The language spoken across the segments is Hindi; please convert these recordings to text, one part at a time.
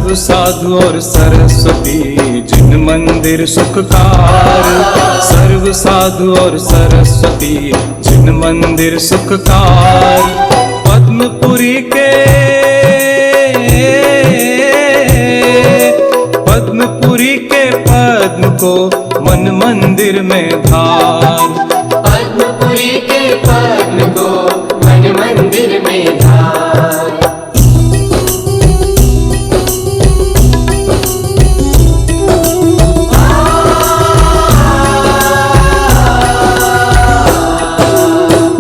सर्व साधु और सरस्वती जिन मंदिर सुखकार। सर्व साधु और सरस्वती जिन मंदिर सुखकार। पद्मपुरी के पद्म को मन मंदिर में धार। पद्मपुरी के पद्म को मन मंदिर में धार।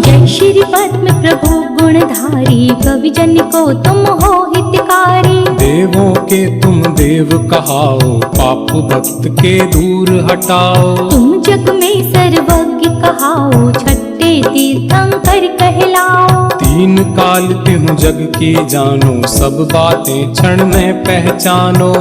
जय श्री पद्म प्रभु गुणधारी, कवि जन को तुम हो हितकारी। देवों के तुम देव कहाओ, पाप भक्त के दूर हटाओ। तुम जग में सर्वज्ञ कहाओ, छठे तीर्थंकर कहलाओ। तीन काल तिहु जग की जानो, सब बातें क्षण में पहचानो।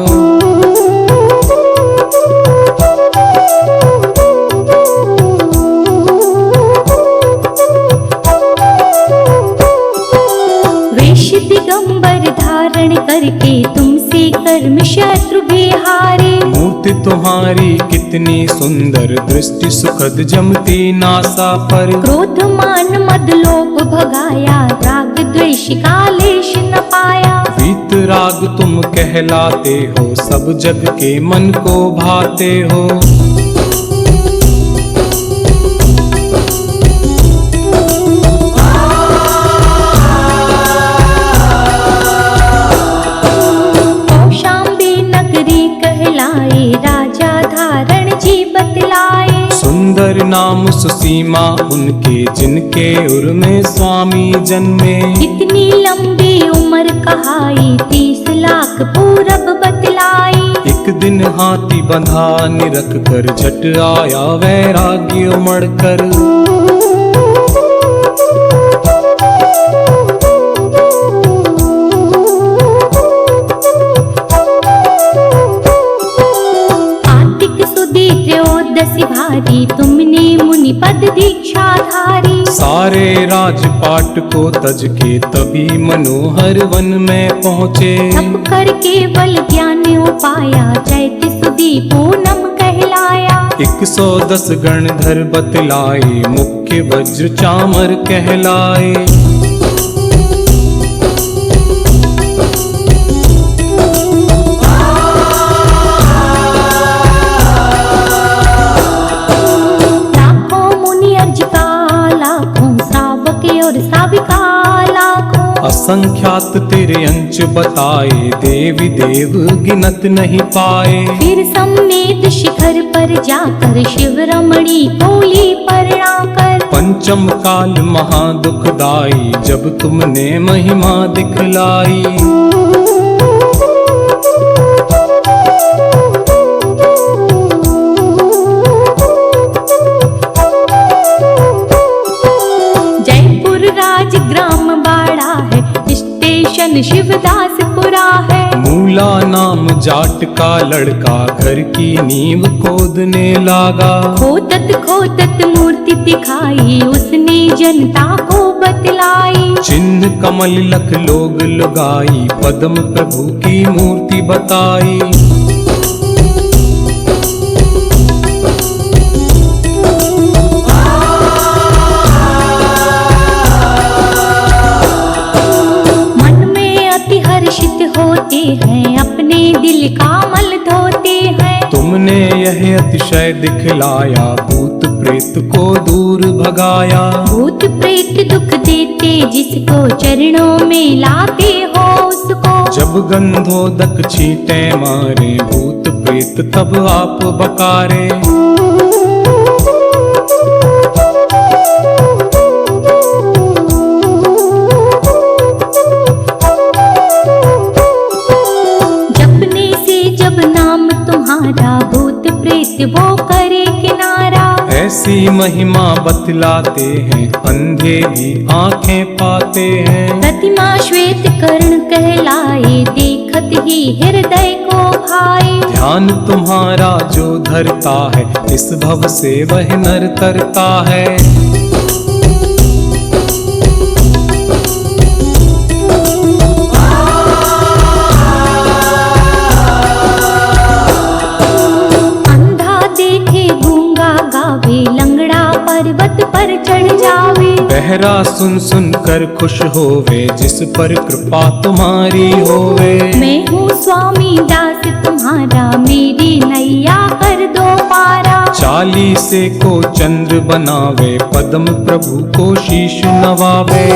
वेश दिगंबर धारण करके तुमसे कर्म शत्रु बिहारे। मूर्ति तुम्हारी कितनी सुंदर, दृष्टि सुखद जमती नासा पर। क्रोध मान मद लोभ भगाया, राग द्वेष कालेश न पाया। वीत राग तुम कहलाते हो, सब जग के मन को भाते हो। राजा धारण जी बतलाए। सुंदर नाम सुसीमा उनके, जिनके उर में स्वामी जन्मे। इतनी लंबी उम्र कहाई, 30 लाख पूरब बतलाई। एक दिन हाथी बंधा निरख कर, झट आया वैराग्य उमड़ कर। भारी तुमने मुनि पद दीक्षा धारी। सारे राजपाट को तज के तभी मनोहर वन में पहुँचे। तप कर केवल ज्ञान उपाया, चैत सुदी पूनम कहलाया। 110 गणधर बतलाए, मुख्य वज्र चामर कहलाए। असंख्यात तेरे अंश बताए, देवी देव गिनत नहीं पाए। फिर सम्मेद शिखर पर जाकर, शिव रमणी बोली प्रणाकर। पंचम काल महादुखदाई, जब तुमने महिमा दिखलाई। शिवदासपुरा है। मूला नाम जाट का लड़का, घर की नींव खोदने लगा। खोदत मूर्ति दिखाई, उसने जनता को बतलाई। चिन्ह कमल लख लोग लुगाई, पद्म प्रभु की मूर्ति बताई। होते हैं, अपने दिल का मल धोते हैं। तुमने यह अतिशय दिखलाया, भूत प्रेत को दूर भगाया। भूत प्रेत दुख देते, जिसको चरणों में लाते हो उसको। जब गंधोदक छींटे मारे, भूत प्रेत तब आप बकारे। भूत प्रेत वो करे किनारा। ऐसी महिमा बतलाते हैं, अंधे भी आंखें पाते हैं। प्रतिमा श्वेत कर्ण कहलाए, देखत ही हृदय को भाए। ध्यान तुम्हारा जो धरता है, इस भव से वह नर तरता है। लहरा सुन सुन कर खुश होवे, जिस पर कृपा तुम्हारी होवे। मैं हूँ स्वामी दास तुम्हारा, मेरी नैया कर दो पारा। चालीसे को चंद्र बनावे, पद्म प्रभु को शीश नवावे।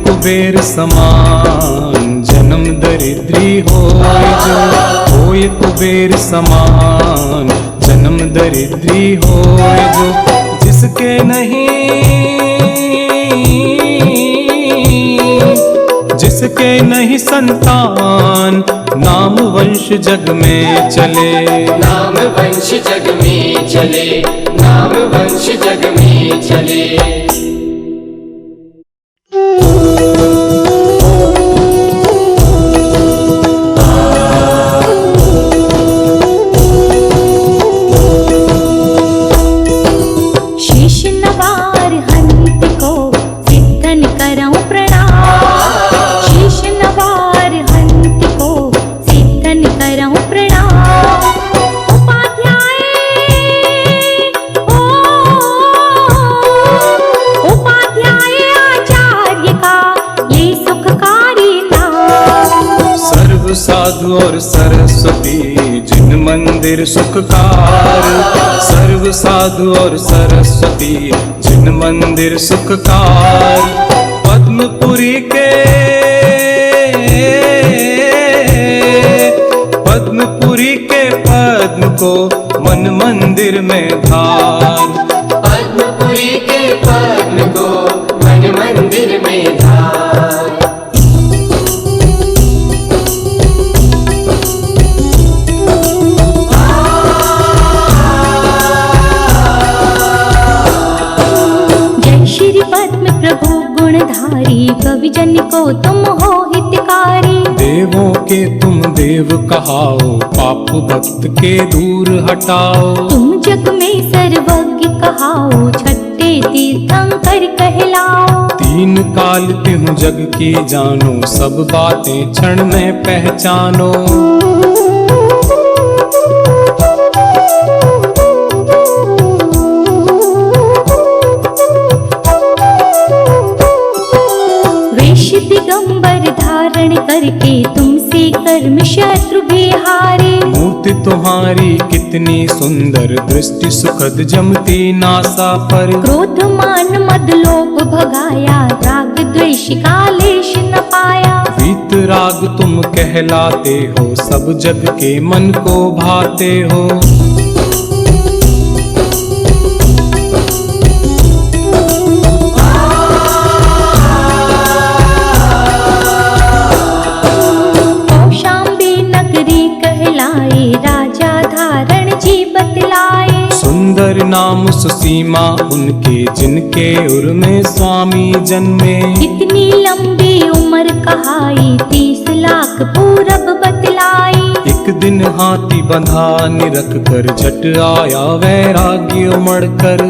कुबेर समान जन्म दरिद्री होय जो, होय कुबेर समान जन्म दरिद्री होय जो। जिसके नहीं संतान, नाम वंश जग में चले। नाम वंश जग में चले, नाम वंश जग में चले। साधु और सरस्वती जिन मंदिर सुखकार, सर्व साधु और सरस्वती जिन मंदिर सुखकार। पद्मपुरी के पद्म को मन मंदिर में धार। पद्मपुरी के पद्म को मन मंदिर में धार। प्रभु गुणधारी, कवि जन को तुम हो हितकारी। देवों के तुम देव कहाओ, पाप भक्त के दूर हटाओ। तुम जग में सर्वज्ञ कहाओ, छठे तीर्थंकर कहलाओ। तीन काल तिहु जग की जानो, सब बातें क्षण में पहचानो। दिगंबर धारण करके तुमसे कर्म शत्रु बिहारे। मूर्ति तुम्हारी कितनी सुंदर, दृष्टि सुखद जमती नासा पर। क्रोध मान मद लोभ भगाया, राग द्वेष का लेश न पाया। वीत राग तुम कहलाते हो, सब जग के मन को भाते हो। राजा धारण जी बतलाए। सुंदर नाम सुसीमा उनके, जिनके उर में स्वामी जन्मे। इतनी लंबी उम्र कहाई, 30 लाख पूरब बतलाई। एक दिन हाथी बंधा निरख कर, झट आया वैराग्य उमड़ कर।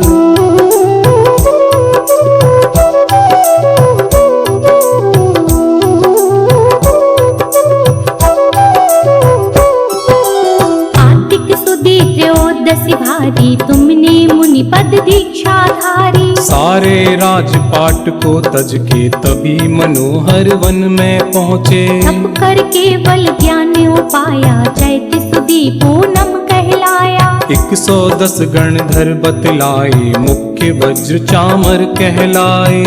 भारी तुमने मुनि पद दीक्षा धारी। सारे राजपाट को तज के तभी मनोहर वन में पहुँचे। तप कर केवल ज्ञान उपाया, चैत सुदी पूनम कहलाया। 110 गणधर बतलाए, मुख्य वज्र चामर कहलाए।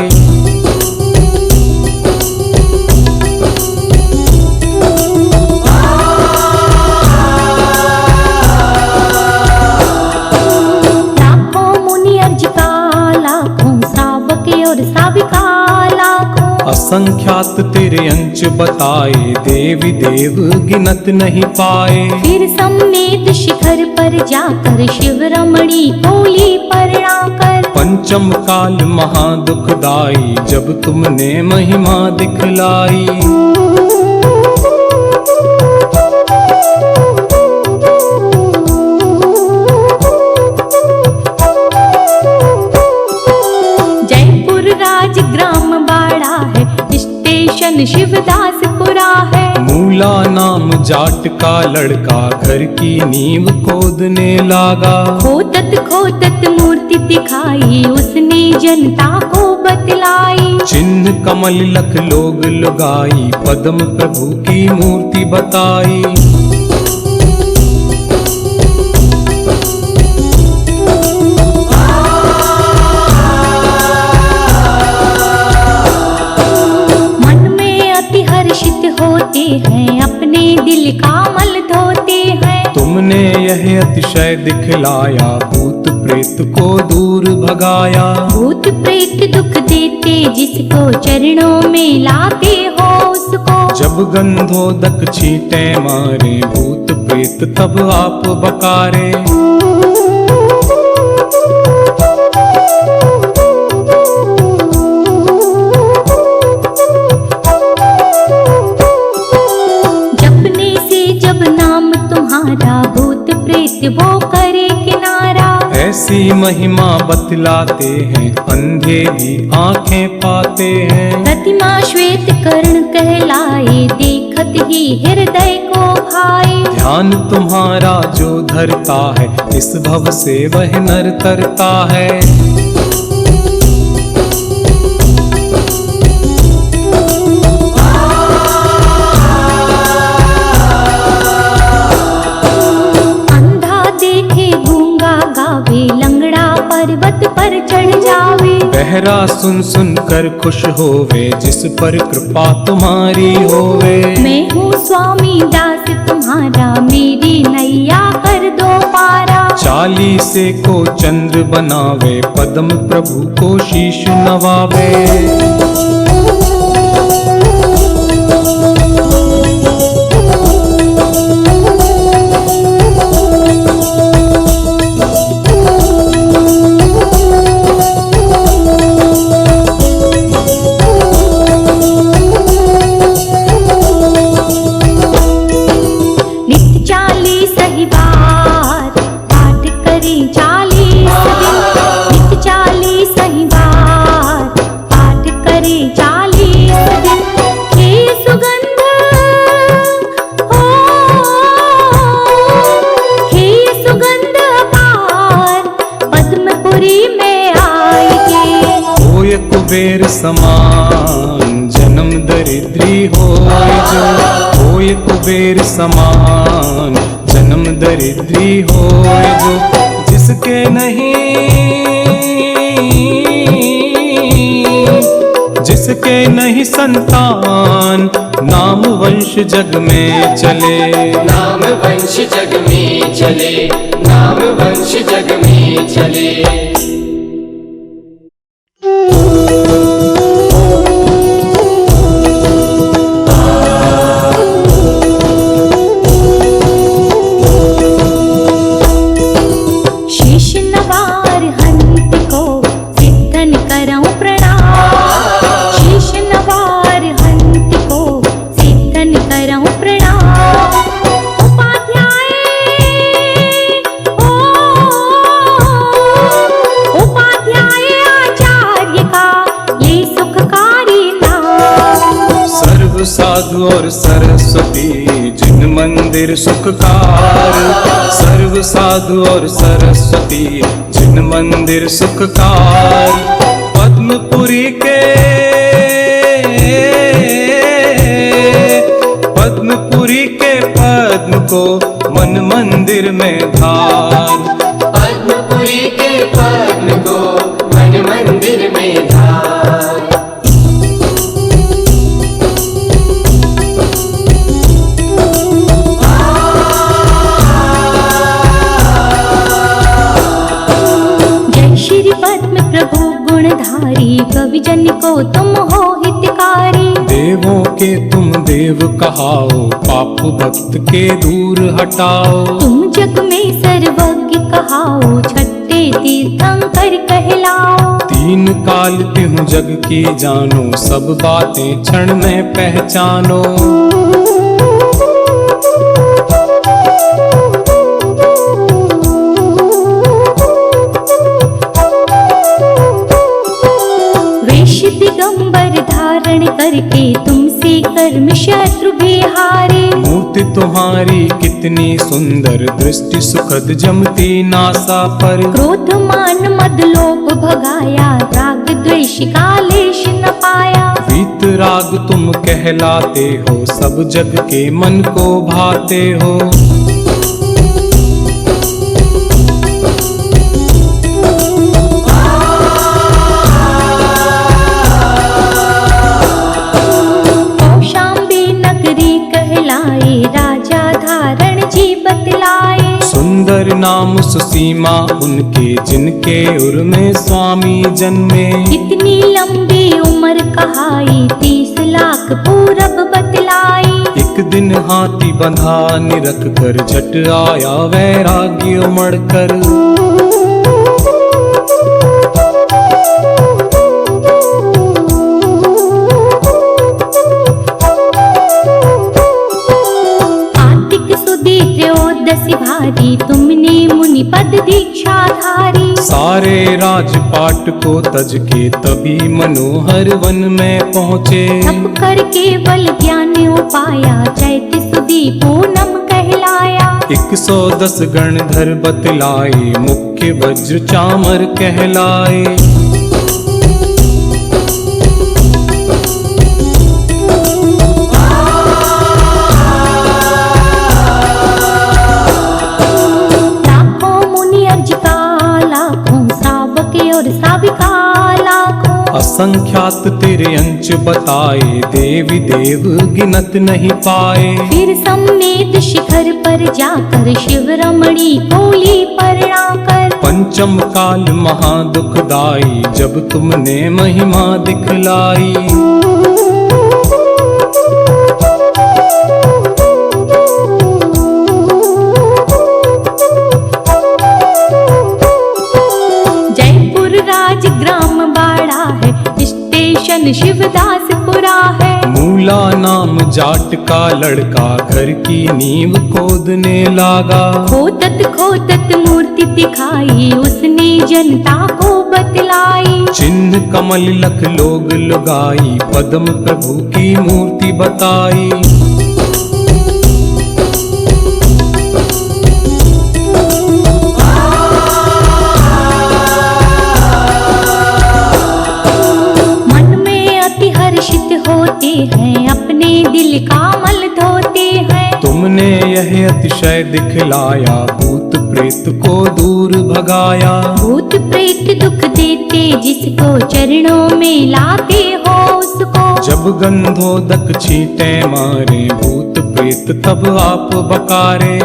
और साविका लाखों असंख्यात तेरे अंश बताए, देवी देव गिनत नहीं पाए। फिर सम्मेद शिखर पर जाकर शिव रमणी बोली प्रणाकर। पंचम काल महादुखदाई, जब तुमने महिमा दिखलाई। जयपुर राजग्राम बाड़ा है, स्टेशन शिवदासपुरा है। मूला नाम जाट का लड़का, घर की नींव खोदने लागा। खोदत मूर्ति दिखाई, उसने जनता को बतलाई। चिन्ह कमल लख लोग लगाई, पद्म प्रभु की मूर्ति बताई। मन में अति हर्षित होते हैं, अपने दिल का मल धोते हैं। तुमने यह अतिशय दिखलाया, भूत प्रेत को दूर भगाया। भूत प्रेत दुख देते, जिसको चरणों में लाते हो उसको। जब गंधोदक छींटे मारे, भूत प्रेत तब आप बकारे। जपने से जब नाम तुम्हारा, भूत प्रेत वो करे किनारा। ऐसी महिमा बतलाते हैं, अंधे भी आंखें पाते हैं। प्रतिमा श्वेत कर्ण कहलाए, देखत ही हृदय को भाए। ध्यान तुम्हारा जो धरता है, इस भव से वह नर तरता है। अंधा देखे गूंगा गावे, लंगड़ा पर्वत पर चढ़ जावे। बहरा सुन सुन कर खुश होवे, जिस पर कृपा तुम्हारी होवे। मैं हूँ स्वामी दास तुम्हारा, मेरी नैया कर दो पारा। चालीसे को चंद्र बनावे, पद्म प्रभु को शीश नवावे। नित्य 40 ही बार पाठ करें 40 दिन। नित्य 40 ही बार पाठ करें 40 दिन। हे सुगंध हो, हे सुगंध अपार, पद्मपुरी में आएंगे। होय कुबेर समान, जन्म दरिद्री होय जो। होय कुबेर समान, जन्म दरिद्री होय जो। जिसके नहीं, जिसके नहीं संतान, नाम वंश जग में चले। नाम वंश जग में चले, नाम वंश जग में चले। शीश नवार हंत को सिद्धन करऊं प्रणाम। शीश नवार हंत को सिद्धन करऊं प्रणाम। उपाध्याय ओ, उपाध्याय आचार्य का ये सुखकारी नाम। सर्व साधु और सरस्वती, जिन मंदिर सुखकार। सर्व साधु और सरस्वती, जिन मंदिर सुखकार। पद्मपुरी के, पद्मपुरी के पद्म को मन मंदिर में धार। पद्मपुरी के पद्म को मन मंदिर में धार। जय श्री पद्म प्रभु गुणधारी। गुणधारी कवि जन को तुम हो हितकारी। देवों के तुम देव कहाओ, पाप भक्त के दूर हटाओ। तुम जग में सर्वज्ञ कहाओ, छठे तीर्थंकर कहलाओ। तीन काल तिहु जग की जानो, सब बातें क्षण में पहचानो। वेश दिगंबर धारण करके तुमसे कर्म शत्रु बिहारे। मूर्ति तुम्हारी कितनी सुंदर, दृष्टि सुखद जमती नासा पर। क्रोध मान मद लोभ भगाया, राग द्वेष का लेश न पाया। वीत राग तुम कहलाते हो, सब जग के मन को भाते हो। कौशाम्बी नगरी कहलाए, राजा धारण जी बतलाए। सुंदर नाम सुसीमा उनके, जिनके उर में स्वामी जन्मे। इतनी लंबी उम्र कहाई, 30 लाख पूरब बतलाई। एक दिन हाथी बंधा निरख कर, झट आया वैराग्य उमड़ कर। कार्तिक सुदी त्रयोदशी भारी, तुमने मुनि पद दीक्षा धारी। सारे राजपाट को तज के तभी मनोहर वन में पहुँचे। तप करके बल ज्ञान उपाया, चैत सुदी पूनम कहलाया। 110 गणधर बतलाए, मुख्य वज्र चामर कहलाए। लाखों मुनि अर्ज का, लाखों सावक और साविका लाखों। असंख्यात तेरे अंश बताए, देवी देव गिनत नहीं पाए। फिर सम्मेद शिखर पर जाकर, शिव रमणी कोली परणाकर। पंचम काल महादुखदाई, जब तुमने महिमा दिखलाई। जयपुर राज ग्राम बाड़ा है, स्टेशन शिवदासपुरा है। मूला नाम जाट का लड़का, घर की नींव खोदने लागा। खोदत खोदत मूर्ति दिखाई, उसने जनता को बतलाई। चिन्ह कमल लख लोग लुगाई, पद्म प्रभु की मूर्ति बताई। मन में अति हर्षित होते हैं, अपने दिल का मल धोते हैं। तुमने यह अतिशय दिखलाया, भूत प्रेत को दूर भगाया। भूत प्रेत दुख देते, जिसको चरणों में लाते हो उसको। जब गंधोदक छींटे मारे, भूत प्रेत तब आप बकारे।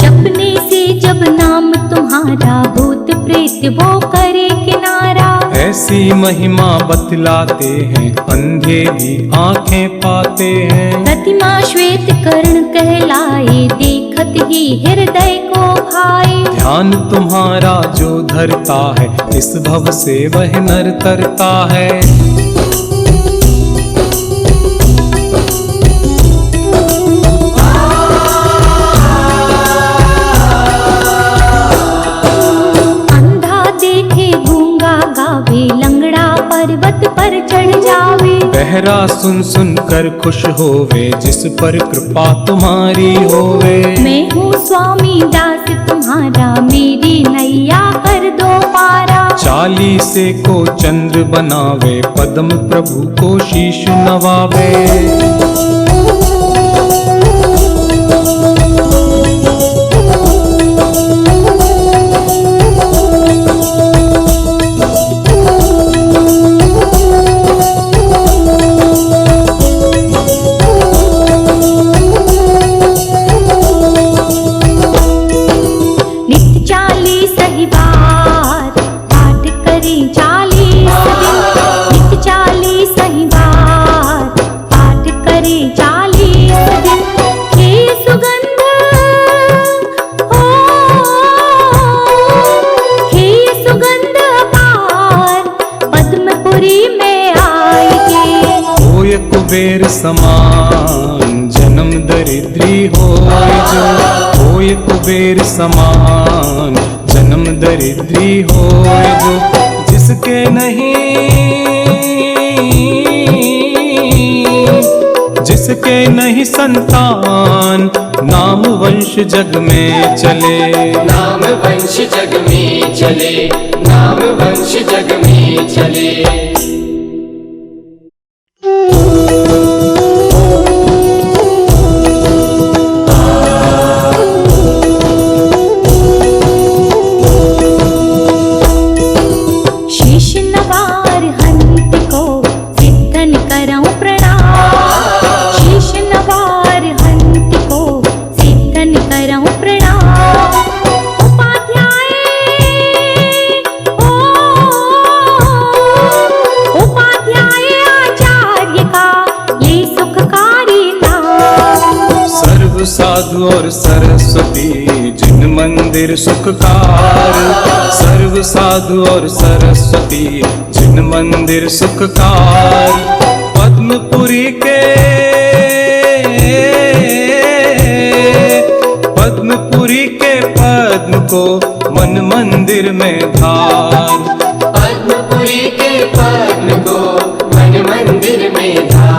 जपने से जब नाम तुम्हारा, भूत प्रेत वो करे किनारा। ऐसी महिमा बतलाते हैं, अंधे भी आंखें पाते हैं। प्रतिमा श्वेत कर्ण कहलाए, देखत ही हृदय को भाए। ध्यान तुम्हारा जो धरता है, इस भव से वह नर तरता है। अंधा देखे गूंगा गावे, लंगड़ा पर्वत पर चढ़ जावे। बहरा सुन सुन कर खुश होवे, जिस पर कृपा तुम्हारी होवे। मैं हूँ स्वामी दास तुम्हारा, मेरी नैया कर दो पारा। चालीसे को चंद्र बनावे, पद्म प्रभु को शीश नवावे। बेर समान, जन्म दरिद्री होए जो जिसके नहीं संतान, नाम वंश जग में चले। नाम वंश जग में चले, नाम वंश जग में चले। साधु और सरस्वती जिन मंदिर सुखकार, सर्व साधु और सरस्वती जिन मंदिर सुखकार। पद्मपुरी के पद्म को मन मंदिर में धार। पद्मपुरी के पद्म को मन मंदिर में धार।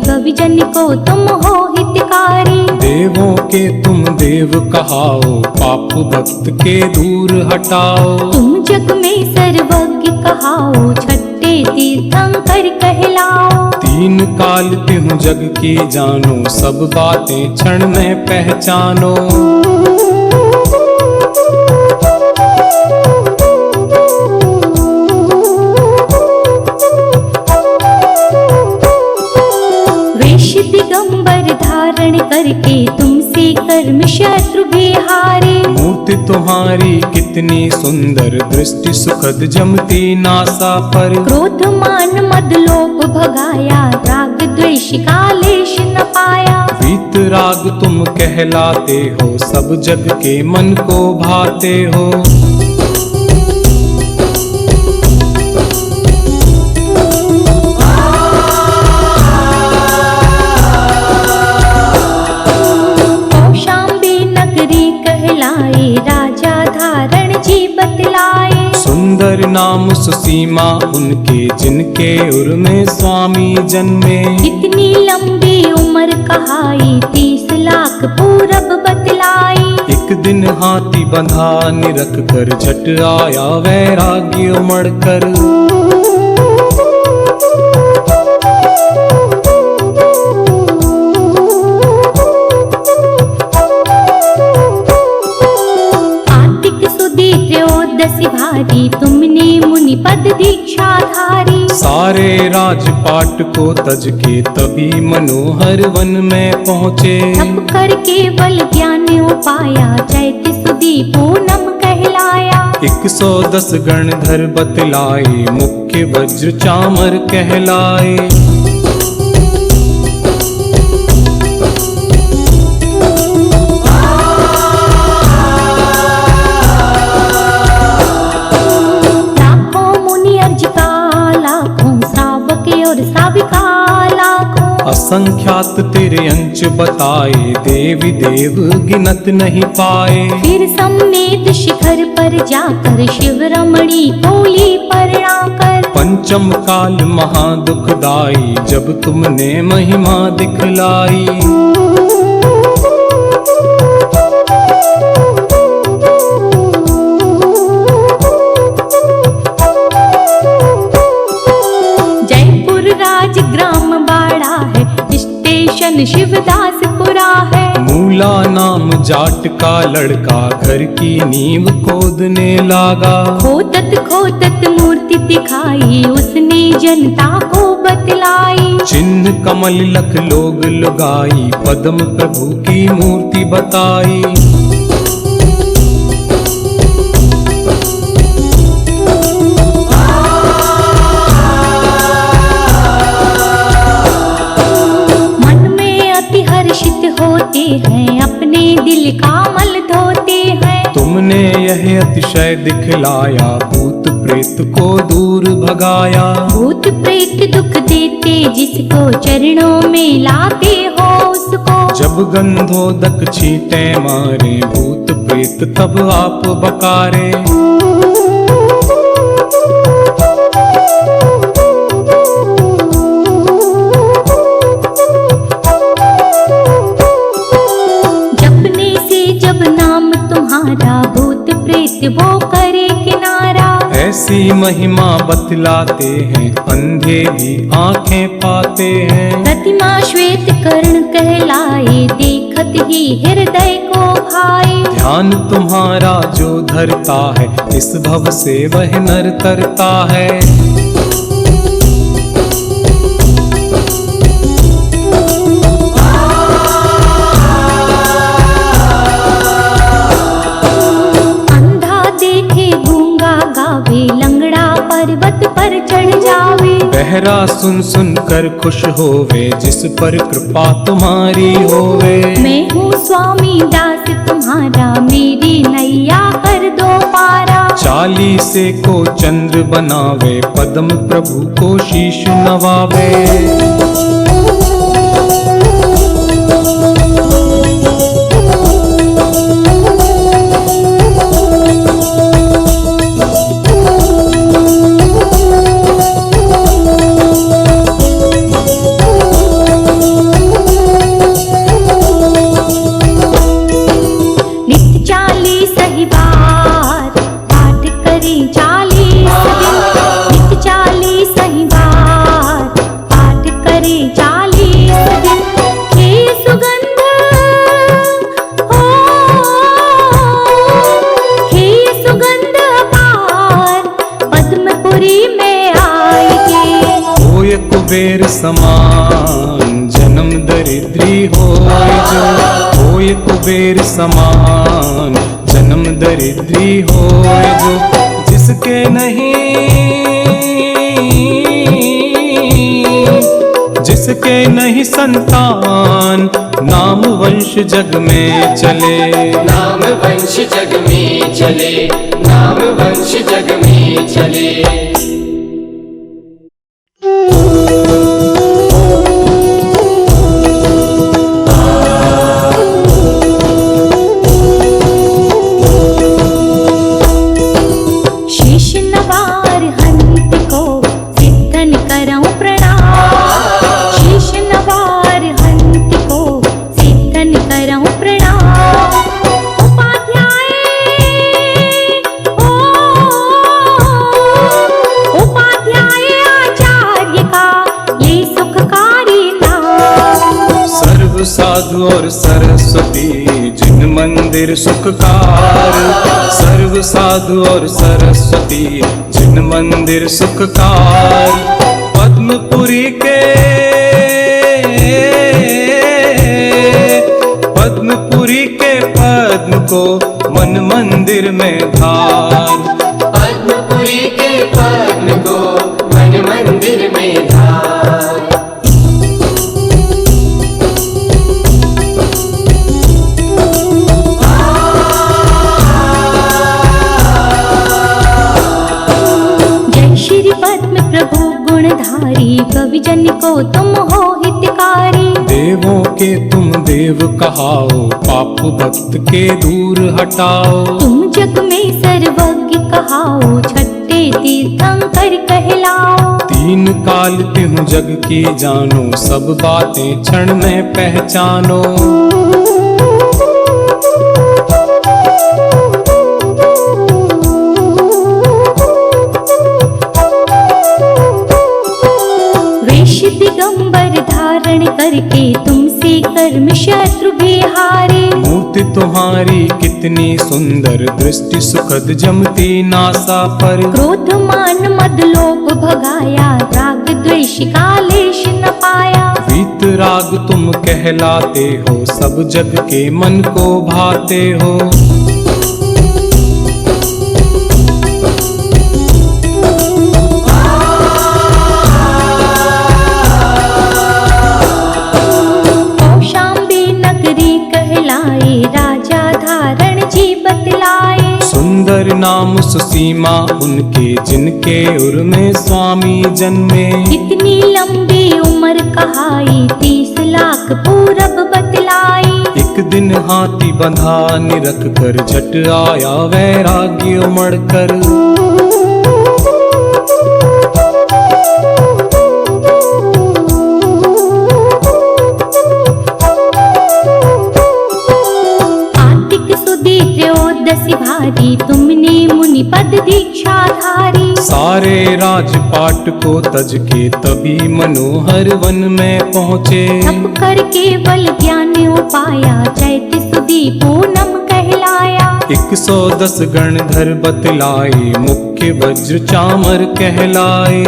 कवि जन को तुम हो हितकारी। देवों के तुम देव कहाओ, पाप भक्त के दूर हटाओ। तुम जग में सर्वज्ञ कहाओ, छठे तीर्थंकर कहलाओ। तीन काल तिहु जग की जानो, सब बातें क्षण में पहचानो। दिगंबर धारण करके तुमसे कर्म शत्रु बिहारे। मूर्ति तुम्हारी कितनी सुंदर, दृष्टि सुखद जमती नासा पर। क्रोध मान मद लोभ भगाया, राग द्वेष का लेश न पाया। वीत राग तुम कहलाते हो, सब जग के मन को भाते हो। राजा धारण जी बतलाए। सुंदर नाम सुसीमा उनके, जिनके उर में स्वामी जन्मे। इतनी लंबी उम्र कहाई, 30 लाख पूरब बतलाई। एक दिन हाथी बंधा निरख कर, झट आया वैराग्य उमड़ कर। भारी तुमने मुनि पद दीक्षा धारी। सारे राजपाट को तज के तभी मनोहर वन में पहुँचे। तप कर केवल ज्ञान उपाया, चैत्य सुदी पूनम कहलाया। 110 गणधर बतलाए, मुख्य वज्र चामर कहलाए। असंख्यात तेरे अंश बताए, देवी देव गिनत नहीं पाए। फिर सम्मेद शिखर पर जाकर, शिव रमणी बोली प्रणाकर। पंचम काल महादुखदाई, जब तुमने महिमा दिखलाई। जयपुर राज ग्राम बाड़ा है, स्टेशन शिवदासपुरा है। मूला नाम जाट का लड़का, घर की नींव खोदने लगा। खोदत खोदत मूर्ति दिखाई, उसने जनता को बतलाई। चिन्ह कमल लख लोग लगाई, पद्म प्रभु की मूर्ति बताई। होते हैं, अपने दिल का मल धोते हैं। तुमने यह अतिशय दिखलाया, भूत प्रेत को दूर भगाया। भूत प्रेत दुख देते जिसको, चरणों में लाते हो उसको। जब गंधोदक छींटे मारे, भूत प्रेत तब आप बकारे। जपने से जब नाम तुम्हारा, भूत प्रेत वो करे किनारा। ऐसी महिमा बतलाते हैं, अंधे भी आंखें पाते हैं। प्रतिमा श्वेत कर्ण कहलाए, देखत ही हृदय को भाए। ध्यान तुम्हारा जो धरता है, इस भव से वह नर तरता है। लंगड़ा पर्वत पर चढ़ जावे। बहरा सुन सुन कर खुश होवे, जिस पर कृपा तुम्हारी होवे। मैं हूँ स्वामी दास तुम्हारा, मेरी नैया कर दो पारा। चालीसे को चंद्र बनावे, पद्म प्रभु को शीश नवावे। कुबेर समान जन्म दरिद्री होय जो, होय कुबेर समान जन्म दरिद्री होय जो। जिसके नहीं संतान, नाम वंश जग में चले। नाम वंश जग में चले, नाम वंश जग में चले। साधु और सरस्वती जिन मंदिर सुखकार, सर्व साधु और सरस्वती जिन मंदिर सुखकार। पद्मपुरी के पद्म को मन मंदिर में धार। पद्मपुरी के पद्म को मन मंदिर में धार। प्रभु गुणधारी, कवि जन को तुम हो हितकारी। देवों के तुम देव कहाओ, पाप भक्त के दूर हटाओ। तुम जग में सर्वज्ञ कहाओ, छठे तीर्थंकर कहलाओ। तीन काल तिहु जग की जानो, सब बातें क्षण में पहचानो। दिगंबर धारण करके तुमसे कर्म शत्रु भी हारे। मूर्ति तुम्हारी कितनी सुंदर, दृष्टि सुखद जमती नासा पर। क्रोध मान मद लोभ भगाया, राग द्वेष का लेश न पाया। वीत राग तुम कहलाते हो, सब जग के मन को भाते हो। राजा धारण जी बतलाए। नाम सुसीमा उनके जिनके उर में स्वामी जन्मे। कितनी लंबी उम्र कहाई 30 लाख पूरब बतलाई। एक दिन हाथी बंधा निरख कर झट आया वैराग्य उमड़ कर। त्रयोदशी भारी तुमने मुनि पद दीक्षा धारी। सारे राजपाट को तज के तभी मनोहर वन में पहुँचे। तप कर केवल ज्ञान उपाया चैत सुदी पूनम कहलाया। 110 गणधर बतलाए मुख्य वज्र चामर कहलाए।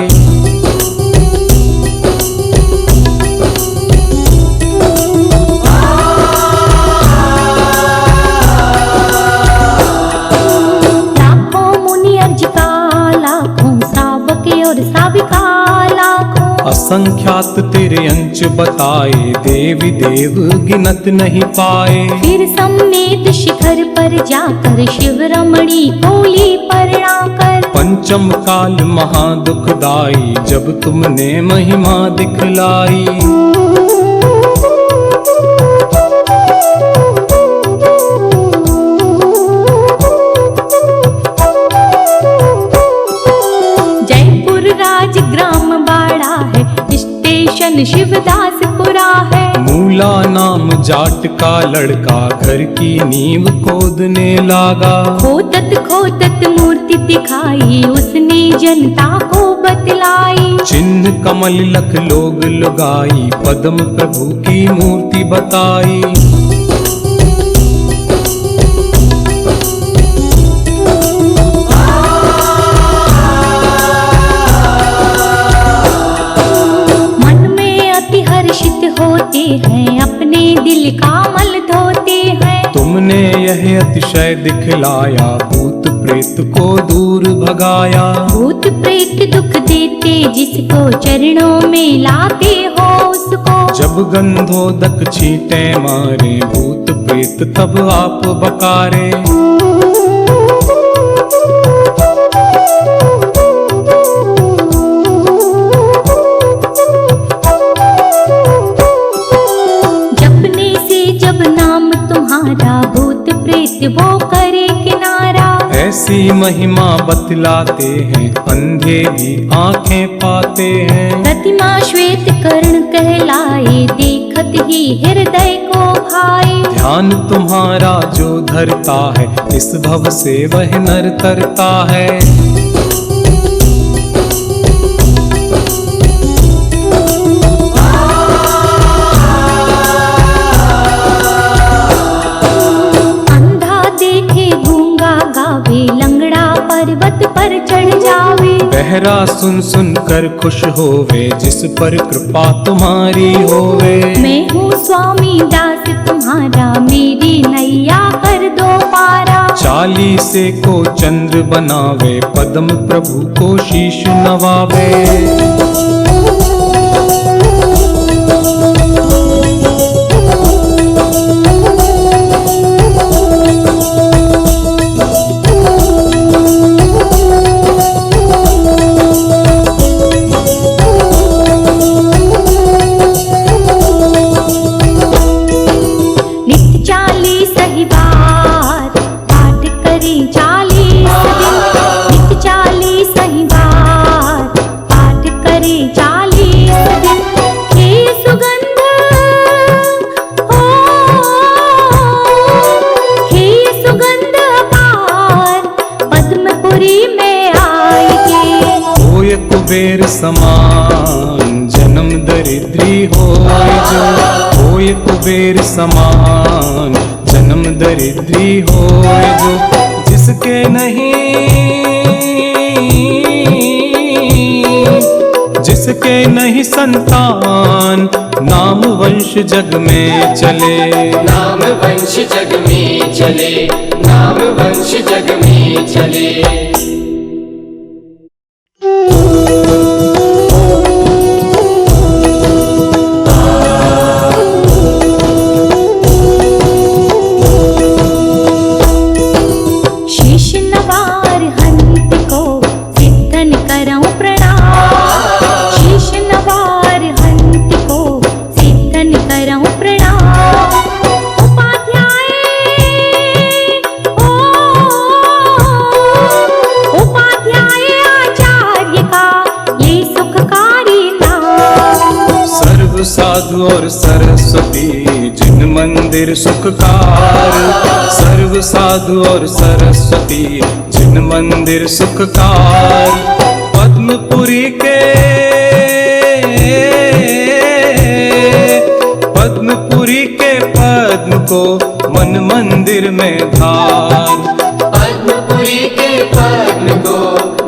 असंख्यात तेरे अंश बताए देवी देव गिनत नहीं पाए। फिर सम्मेद शिखर पर जाकर शिव रमणी कोली परणाकर। पंचम काल महादुखदाई जब तुमने महिमा दिखलाई। जयपुर राज ग्राम बाड़ा है स्टेशन शिवदासपुरा है। मूला नाम जाट का लड़का घर की नींव खोदने लगा। खोदत मूर्ति दिखाई उसने जनता को बतलाई। चिन्ह कमल लख लोग लगाई पद्म प्रभु की मूर्ति बताई। होते हैं अपने दिल का मल धोते हैं। तुमने यह अतिशय दिखलाया भूत प्रेत को दूर भगाया। भूत प्रेत दुख देते जिसको चरणों में लाते हो उसको। जब गंधोदक छींटे मारे भूत प्रेत तब आप बकारे। भूत प्रेत वो करे किनारा। ऐसी महिमा बतलाते हैं अंधे भी आंखें पाते हैं। प्रतिमा श्वेत कर्ण कहलाए देखत ही हृदय को भाई। ध्यान तुम्हारा जो धरता है इस भव से वह नर तरता है। पर्वत पर चढ़ जावे। बहरा सुन सुन कर खुश होवे जिस पर कृपा तुम्हारी होवे। मैं हूँ स्वामी दास तुम्हारा मेरी नैया कर दो पारा। चालीसे को चंद्र बनावे पद्म प्रभु को शीश नवावे। कुबेर समान जन्म दरिद्री होय जो। होय कुबेर समान जन्म दरिद्री होय जो। जिसके नहीं संतान नाम वंश जग में चले। नाम वंश जग में चले। नाम वंश जग में चले। और सरस्वती जिन मंदिर सुखकार। सर्व साधु और सरस्वती जिन मंदिर सुखकार। पद्मपुरी के पद्म को मन मंदिर में धार। पद्मपुरी के पद्म को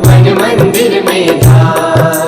मन मंदिर में धार।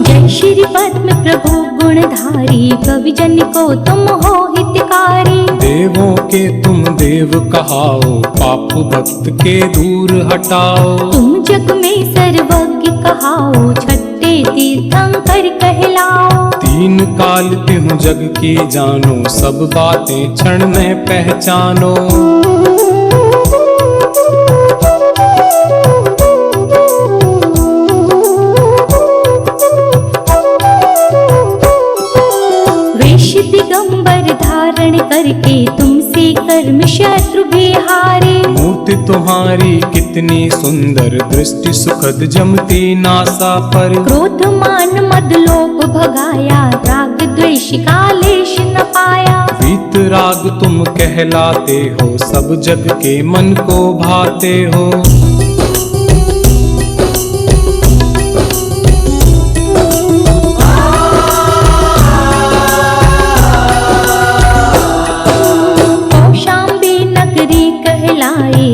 जय श्री पद्म प्रभु गुणधारी, कवि जन को तुम हो हितकारी। देवों के तुम देव कहाओ, पाप भक्त के दूर हटाओ। तुम जग में सर्वज्ञ कहाओ, छठे तीर्थंकर कहलाओ। तीन काल तिहु जग की जानो, सब बातें क्षण में पहचानो। वेश दिगंबर धारण करके तुमसे कर्म शत्रु बिहारे। मूर्ति तुम्हारी कितनी सुंदर, दृष्टि सुखद जमती नासा पर। क्रोध मान मद लोभ भगाया, राग द्वेष का लेश न पाया। वीतराग तुम कहलाते हो, सब जग के मन को भाते हो।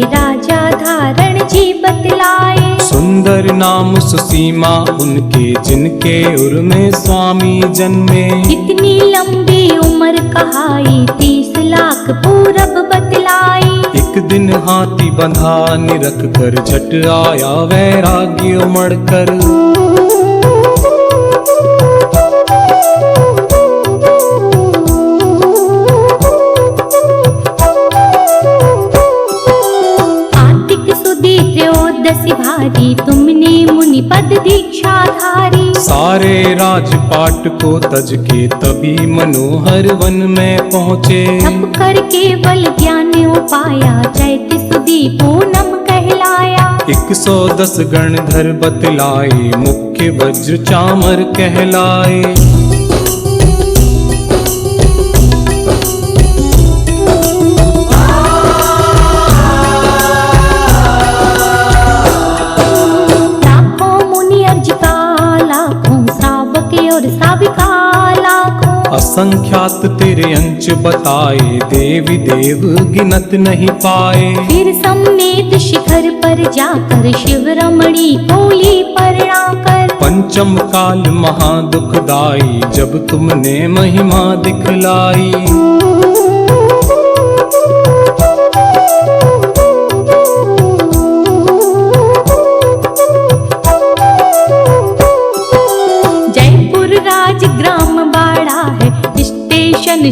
राजा धारण जी बतलाए। सुंदर नाम सुसीमा उनके, जिनके उर में स्वामी जन्मे। इतनी लंबी उम्र कहाई, 30 लाख पूरब बतलाई। एक दिन हाथी बंधा निरख कर, झट आया वैराग्य उमड़ कर। भारी, तुमने मुनि पद दीक्षा धारी। सारे राजपाट को तज के तभी मनोहर वन में पहुँचे। तप कर केवल ज्ञान उपाया, चैत सुदी पूनम कहलाया। 110 गणधर बतलाए, मुख्य वज्र चामर कहलाए। असंख्यात तेरे अंश बताए, देवी देव गिनत नहीं पाए। फिर सम्मेद शिखर पर जाकर, शिव रमणी बोली परणाकर। पंचम काल महादुखदाई, जब तुमने महिमा दिखलाई।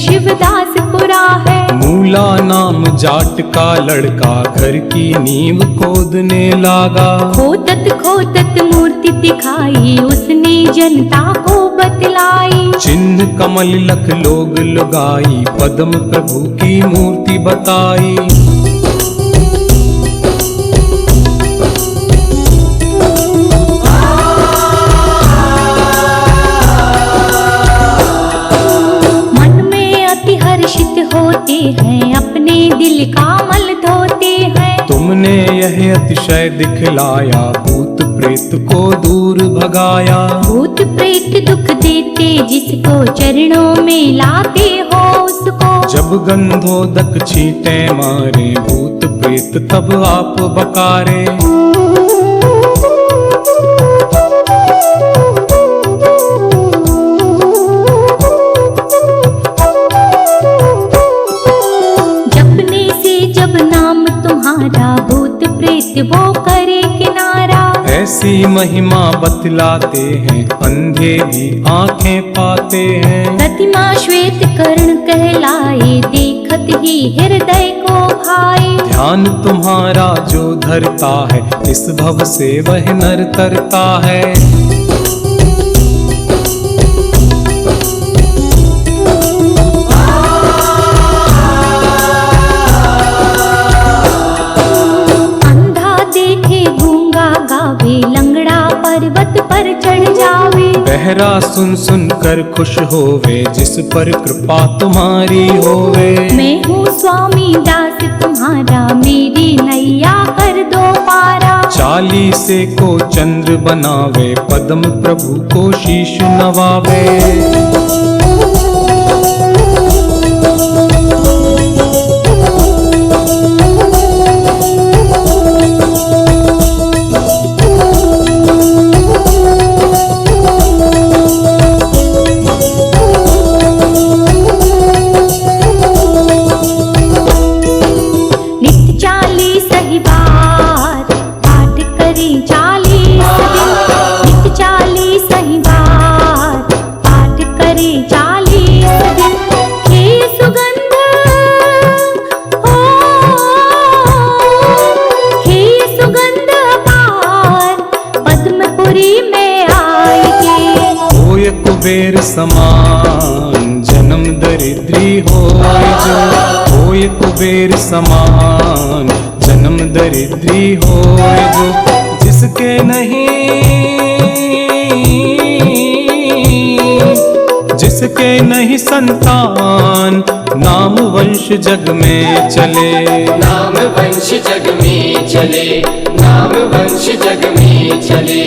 शिवदासपुरा है। मूला नाम जाट का लड़का, घर की नींव खोदने लागा। खोदत मूर्ति दिखाई, उसने जनता को बतलाई। चिन्ह कमल लख लोग लुगाई, पद्म प्रभु की मूर्ति बताई। होते हैं, अपने दिल का मल धोते हैं। तुमने यह अतिशय दिखलाया, भूत प्रेत को दूर भगाया। भूत प्रेत दुख देते, जिसको चरणों में लाते हो उसको। जब गंधोदक छींटे मारे, भूत प्रेत तब आप बकारे। भूत प्रेत वो करे किनारा। ऐसी महिमा बतलाते हैं, अंधे भी आंखें पाते हैं। प्रतिमा श्वेत कर्ण कहलाए, देखत ही हृदय को भाए। ध्यान तुम्हारा जो धरता है, इस भव से वह नर तरता है। बहरा सुन सुन कर खुश होवे, जिस पर कृपा तुम्हारी होवे। मैं हूँ स्वामी दास तुम्हारा, मेरी नैया कर दो पारा। चालीसे को चंद्र बनावे, पद्म प्रभु को शीश नवावे। कुबेर समान जन्म दरिद्री होय जो, होय कुबेर समान जन्म दरिद्री होय जो। जिसके नहीं जिसके नहीं संतान, नाम वंश जग में चले। नाम वंश जग में चले, नाम वंश जग में चले।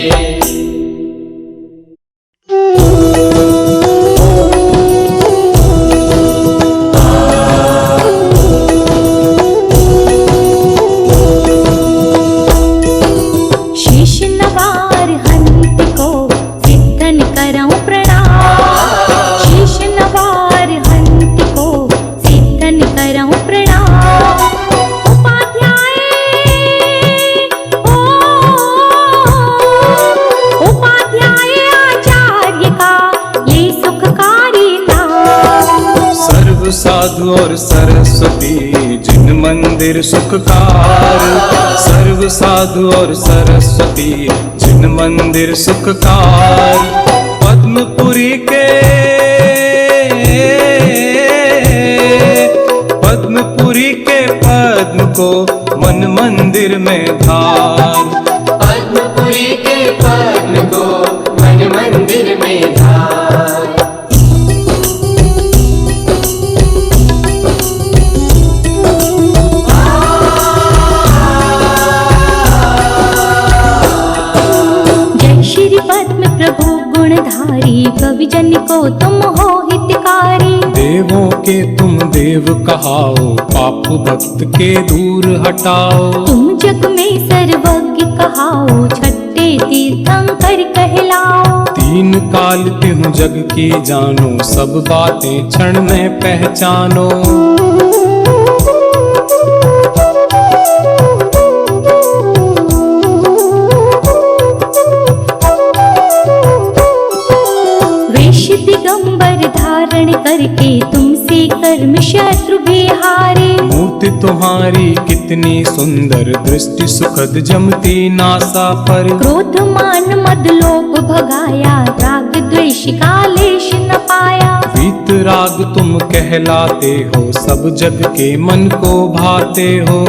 साधु और सरस्वती जिन मंदिर सुखकार, सर्व साधु और सरस्वती जिन मंदिर सुखकार। पद्मपुरी के पद्म को मन मंदिर में धार। पद्मपुरी के पद्म को मन मंदिर में धार। प्रभु गुणधारी, कवि जन को तुम हो हितकारी। देवों के तुम देव कहाओ, पाप भक्त के दूर हटाओ। तुम जग में सर्वज्ञ कहाओ, छठे तीर्थंकर कहलाओ। तीन काल तिहु जग की जानो, सब बातें क्षण में पहचानो। दिगंबर धारण करके तुमसे कर्म शत्रु बिहारे। मूर्ति तुम्हारी कितनी सुंदर, दृष्टि सुखद जमती नासा पर। क्रोध मान मद लोभ भगाया, राग द्वेष का लेश न पाया। वीत राग तुम कहलाते हो, सब जग के मन को भाते हो।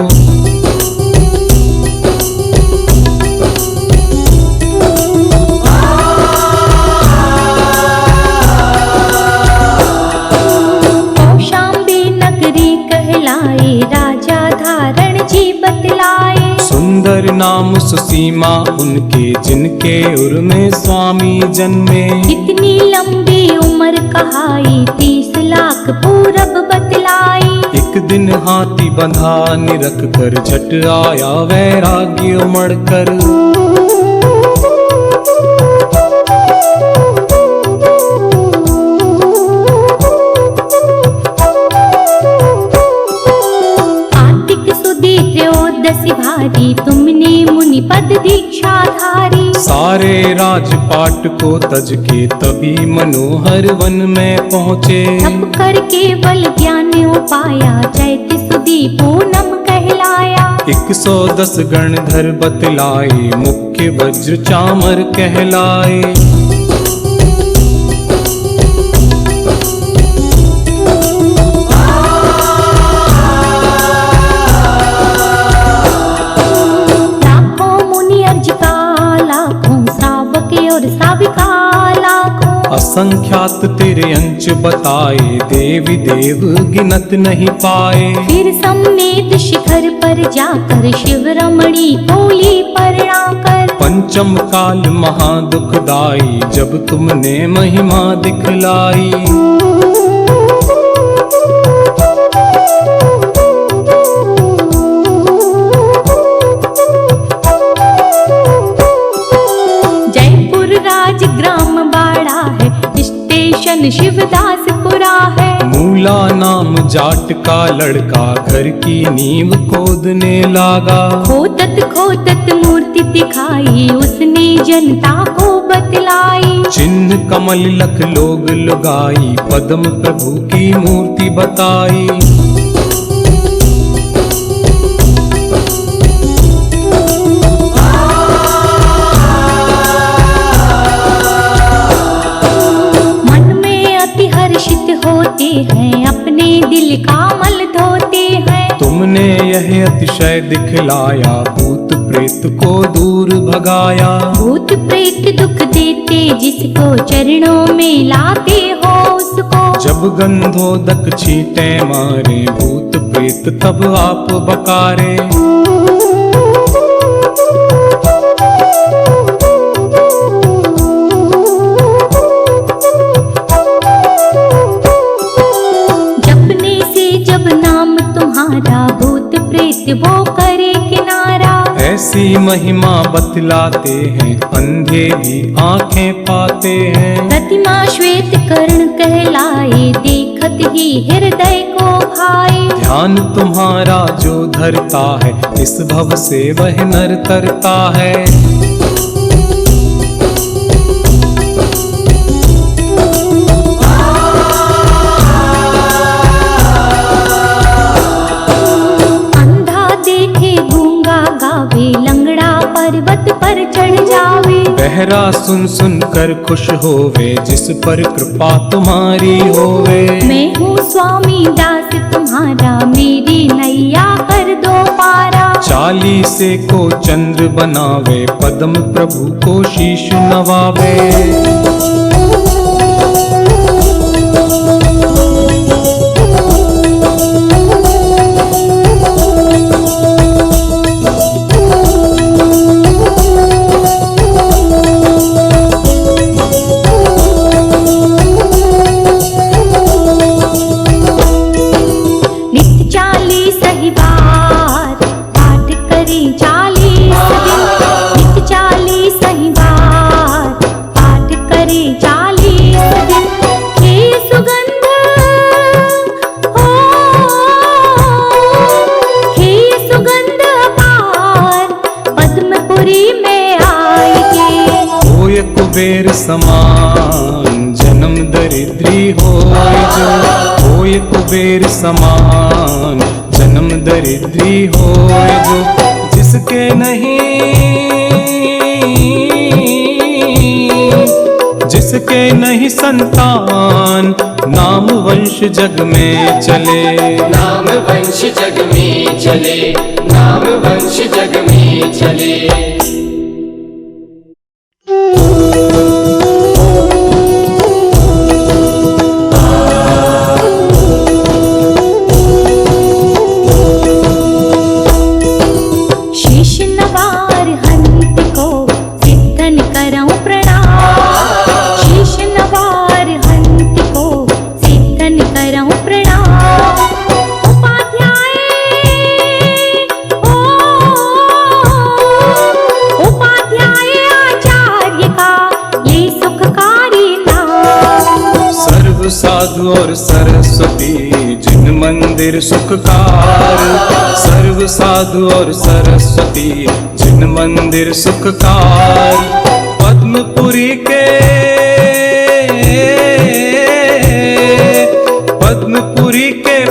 राजा धारण जी बतलाए। सुंदर नाम सुसीमा उनके, जिनके उर में स्वामी जन्मे। इतनी लंबी उम्र कहाई, 30 लाख पूरब बतलाई। एक दिन हाथी बंधा निरख कर, झट आया वैराग्य उमड़ कर। भारी तुमने मुनि पद दीक्षा धारी। सारे राजपाट को तज के तभी मनोहर वन में पहुँचे। तप कर केवल ज्ञान उपाया, चैत सुदी पूनम कहलाया। 110 गणधर बतलाए, मुख्य वज्र चामर कहलाए। और साबिका असंख्यात तेरे अंश बताए, देवी देव गिनत नहीं पाए। फिर सम्मेद शिखर पर जाकर शिव रमणी बोली प्रणाकर। पंचम काल महादुखदाई, जब तुमने महिमा दिखलाई। जयपुर राजग्राम बाड़ा है, स्टेशन शिवदासपुरा है। मूला नाम जाट का लड़का, घर की नींव खोदने लागा। खोतत मूर्ति दिखाई, उसने जनता को बतलाई। चिन्ह कमल लख लोग लुगाई, पद्म प्रभु की मूर्ति बताई। होते हैं, अपने दिल का मल धोते हैं। तुमने यह अतिशय दिखलाया, भूत प्रेत को दूर भगाया। भूत प्रेत दुख देते, जिसको चरणों में लाते हो उसको। जब गंधोदक छींटे मारे, भूत प्रेत तब आप बकारे। भूत प्रेत वो करे किनारा। ऐसी महिमा बतलाते हैं, अंधे भी आंखें पाते हैं। प्रतिमा श्वेत कर्ण कहलाए, देखत ही हृदय को भाए। ध्यान तुम्हारा जो धरता है, इस भव से वह नर तरता है। लंगड़ा पर्वत पर चढ़ जावे। बहरा सुन सुन कर खुश होवे, जिस पर कृपा तुम्हारी होवे। मैं हूँ स्वामी दास तुम्हारा, मेरी नैया कर दो पारा। चालीसे को चंद्र बनावे, पद्म प्रभु को शीश नवावे। कुबेर समान जन्म दरिद्री होय जो। होय कुबेर समान जन्म दरिद्री होय जो। जिसके नहीं संतान, नाम वंश जग में चले। नाम वंश जग में चले, नाम वंश जग में चले। साधु और सरस्वती जिन मंदिर सुखकार। सर्व साधु और सरस्वती जिन मंदिर सुखकार। पद्मपुरी के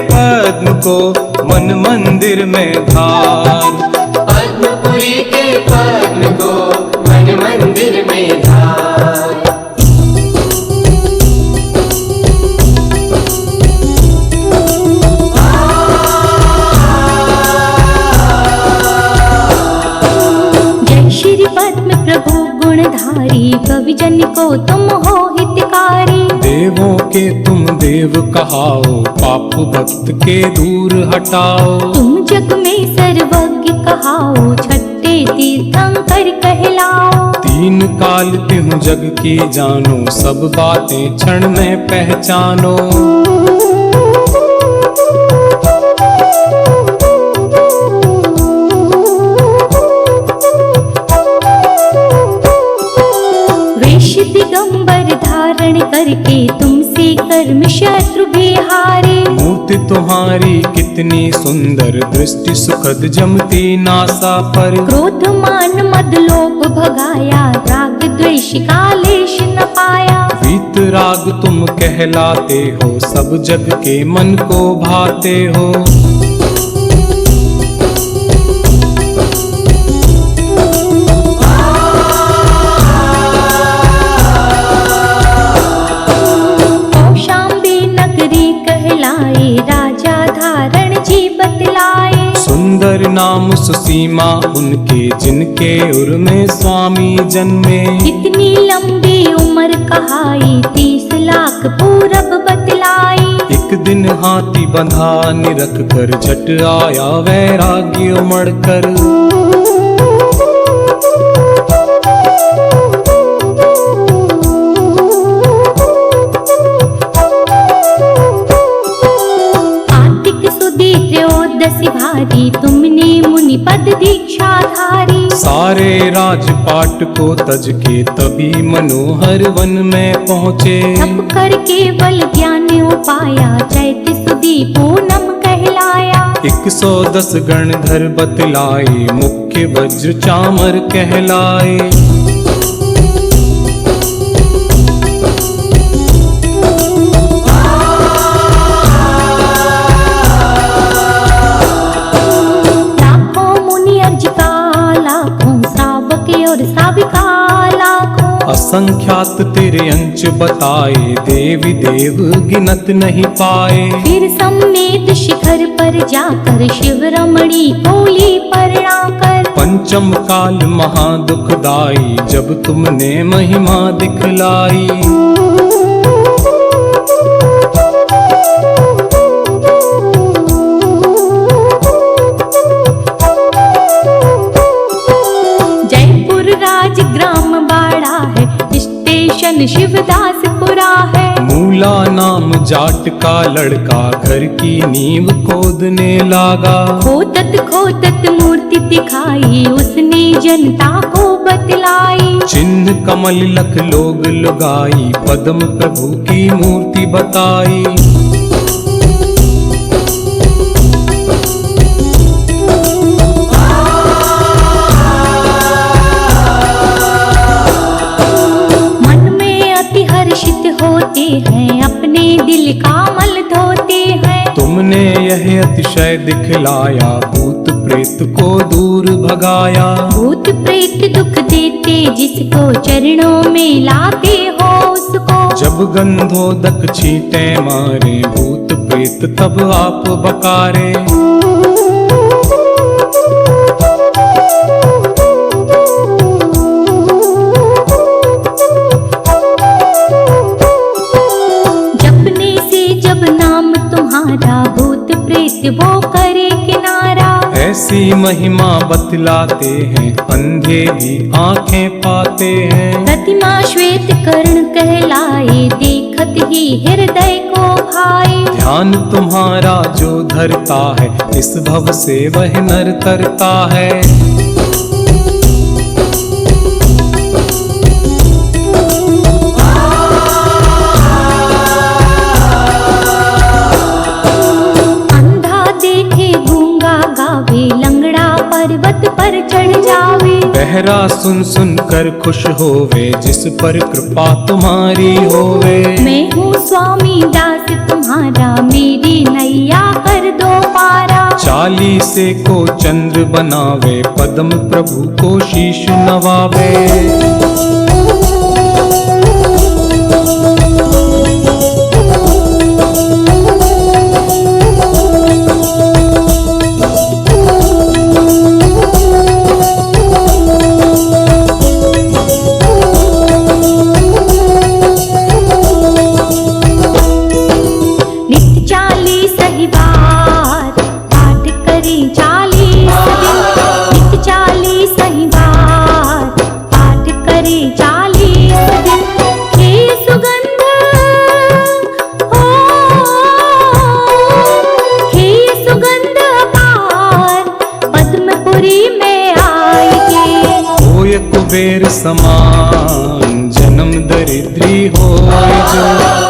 पद्म को मन मंदिर में धार। पद्मपुरी के पद्म को मन मंदिर में धार। श्री पद्म प्रभु गुणधारी, कवि जन को तुम हो हितकारी। देवों के तुम देव कहाओ, पाप भक्त के दूर हटाओ। तुम जग में सर्वज्ञ कहाओ, छठे तीर्थंकर कहलाओ। तीन काल तिहु जग की जानो, सब बातें क्षण में पहचानो। वेश दिगंबर धारण करके तुमसे कर्म शत्रु बिहारे। मूर्ति तुम्हारी कितनी सुंदर, दृष्टि सुखद जमती नासा पर। क्रोध मान मद लोभ भगाया, राग द्वेष कालेश न पाया। वीत राग तुम कहलाते हो, सब जग के मन को भाते हो। कौशाम्बी नगरी कहलाए, राजा धारण जी बतलाए। सुंदर नाम सुसीमा उनके, जिनके उर में स्वामी जन्मे। कितनी लंबी उम्र कहाई, 30 लाख पूरब बतलाई। एक दिन हाथी बंधा निरख कर, झट आया वैराग्य उमड़ कर। कार्तिक सुदी त्रयोदशी भारी, तुमने मुनि पद दीक्षा धारी। सारे राजपाट को तज के तभी मनोहर वन में पहुँचे। तप करके बल ज्ञान उपाया, चैत सुदी पूनम कहलाया। 110 गणधर बतलाए, मुख्य वज्र चामर कहलाए। लाखों मुनि अर्ज का, लाखों श्रावक और श्राविका लाखों। असंख्यात तेरे अंश बताए, देवी देव गिनत नहीं पाए। फिर सम्मेद शिखर पर जाकर, शिव रमणी कोली परणाकर। पंचम काल महादुखदाई, जब तुमने महिमा दिखलाई। जयपुर राज ग्राम बाड़ा है, स्टेशन शिवदासपुरा है। मूला नाम जाट का लड़का, घर की नींव खोदने लागा। खोदत मूर्ति दिखाई, उसने जनता को बतलाई। चिन्ह कमल लख लोग लुगाई, पद्म प्रभु की मूर्ति बताई। मन में अति हर्षित होते हैं, अपने दिल का मल धोते हैं। तुमने यह अतिशय दिखलाया, भूत प्रेत को दूर भगाया। भूत प्रेत दुख देते, जिसको चरणों में लाते हो उसको। जब गंधोदक छींटे मारे, भूत प्रेत तब आप बकारे। जपने से जब नाम तुम्हारा, भूत प्रेत वो करे किनारा। ऐसी महिमा बतलाते हैं, अंधे भी आंखें पाते हैं। प्रतिमा श्वेत कर्ण कहलाए, देखत ही हृदय को भाए। ध्यान तुम्हारा जो धरता है, इस भव से वह नर तरता है। अंधा देखे गूंगा गावे, लंगड़ा पर्वत पर चढ़ जावे। बहरा सुन सुन कर खुश होवे, जिस पर कृपा तुम्हारी होवे। मैं हूँ स्वामी दास तुम्हारा, मेरी नैया कर दो पारा। चालीसे को चंद्र बनावे, पद्म प्रभु को शीश नवावे। दुखी होए जो,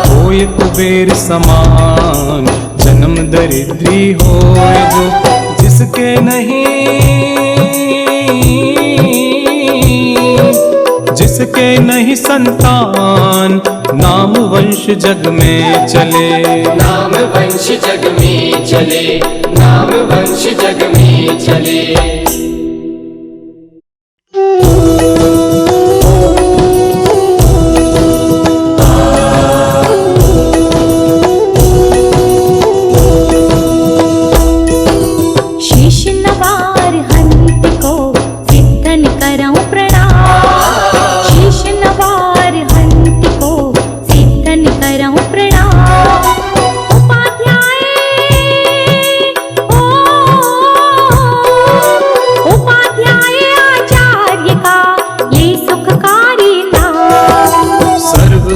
होए कुबेर समान जन्म दरिद्री होए जो। जिसके नहीं संतान, नाम वंश जग में चले। नाम वंश जग में चले, नाम वंश जग में चले।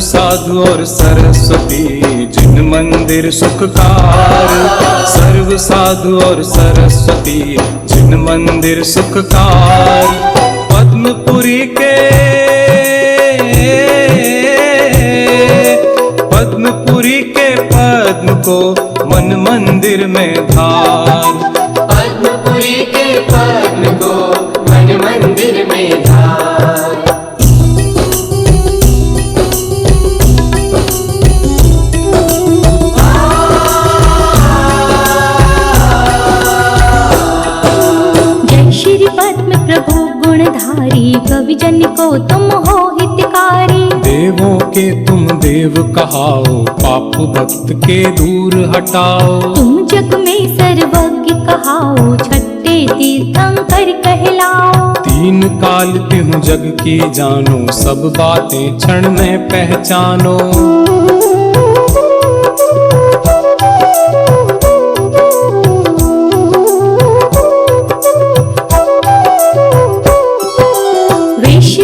साधु और सरस्वती जिन मंदिर सुखकार, सर्व साधु और सरस्वती जिन मंदिर सुखकार। पद्मपुरी के पद्म को मन मंदिर में धार। पद्मपुरी के पद्म को मन मंदिर में धार। प्रभु गुणधारी, कविजन को तुम हो हितकारी। देवों के तुम देव कहाओ, पाप भक्त के दूर हटाओ। तुम जग में सर्वज्ञ कहाओ, छठे तीर्थंकर कहलाओ। तीन काल तिहु जग की जानो, सब बातें क्षण में पहचानो।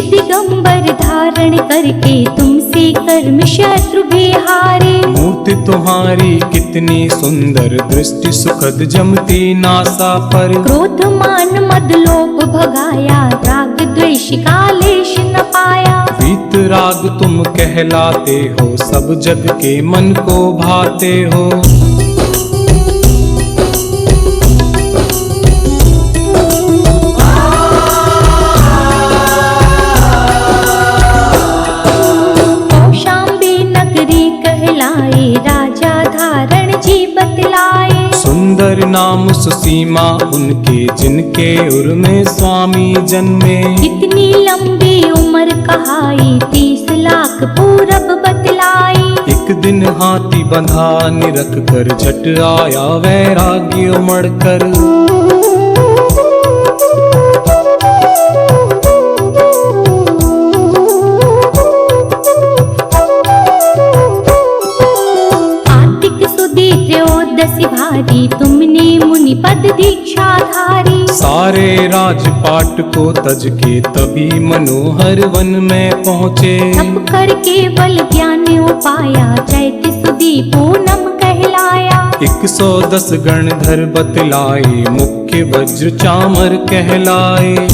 दिगंबर धारण करके तुमसे कर्म शत्रु भी हारे। मूर्ति तुम्हारी कितनी सुंदर, दृष्टि सुखद जमती नासा पर। क्रोध मान मद लोभ भगाया, राग द्वेष का लेश न पाया। वीत राग तुम कहलाते हो, सब जग के मन को भाते हो। राजा धारण जी बतलाए। सुंदर नाम सुसीमा उनके, जिनके उर में स्वामी जन्मे। इतनी लंबी उम्र कहाई, 30 लाख पूरब बतलाई। एक दिन हाथी बंधा निरख कर, झट आया वैराग्य उमड़ कर। भारी तुमने मुनि पद दीक्षा धारी। सारे राजपाट को तज के तभी मनोहर वन में पहुँचे। तप कर केवल ज्ञान उपाया, चैत सुदी पूनम कहलाया। 110 गणधर बतलाए, मुख्य वज्र चामर कहलाए।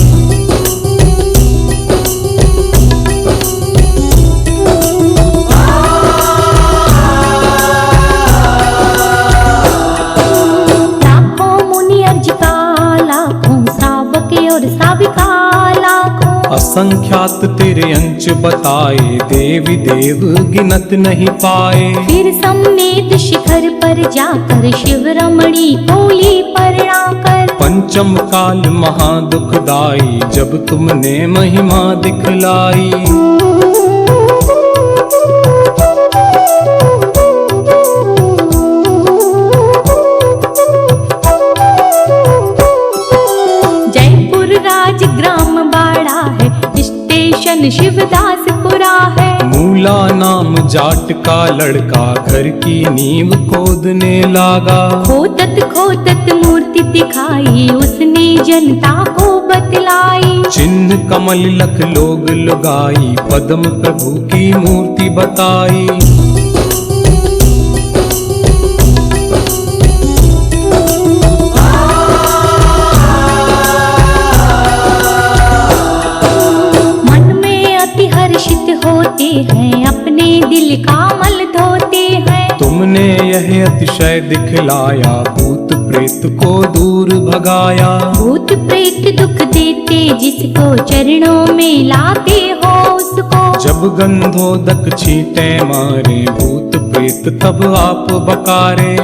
असंख्यात तेरे अंश बताए, देवी देव गिनत नहीं पाए। फिर सम्मेद शिखर पर जाकर, शिव रमणी कोली परणाकर। पंचम काल महादुखदाई, जब तुमने महिमा दिखलाई। शिवदासपुरा है। मूला नाम जाट का लड़का, घर की नींव खोदने लगा। खोदत मूर्ति दिखाई, उसने जनता को बतलाई। चिन्ह कमल लख लोग लगाई, पद्म प्रभु की मूर्ति बताई। होते हैं अपने दिल का मल धोते हैं। तुमने यह अतिशय दिखलाया, भूत प्रेत को दूर भगाया। भूत प्रेत दुख देते जिसको चरणों में लाते हो उसको। जब गंधोदक छींटे मारे, भूत प्रेत तब आप बकारे।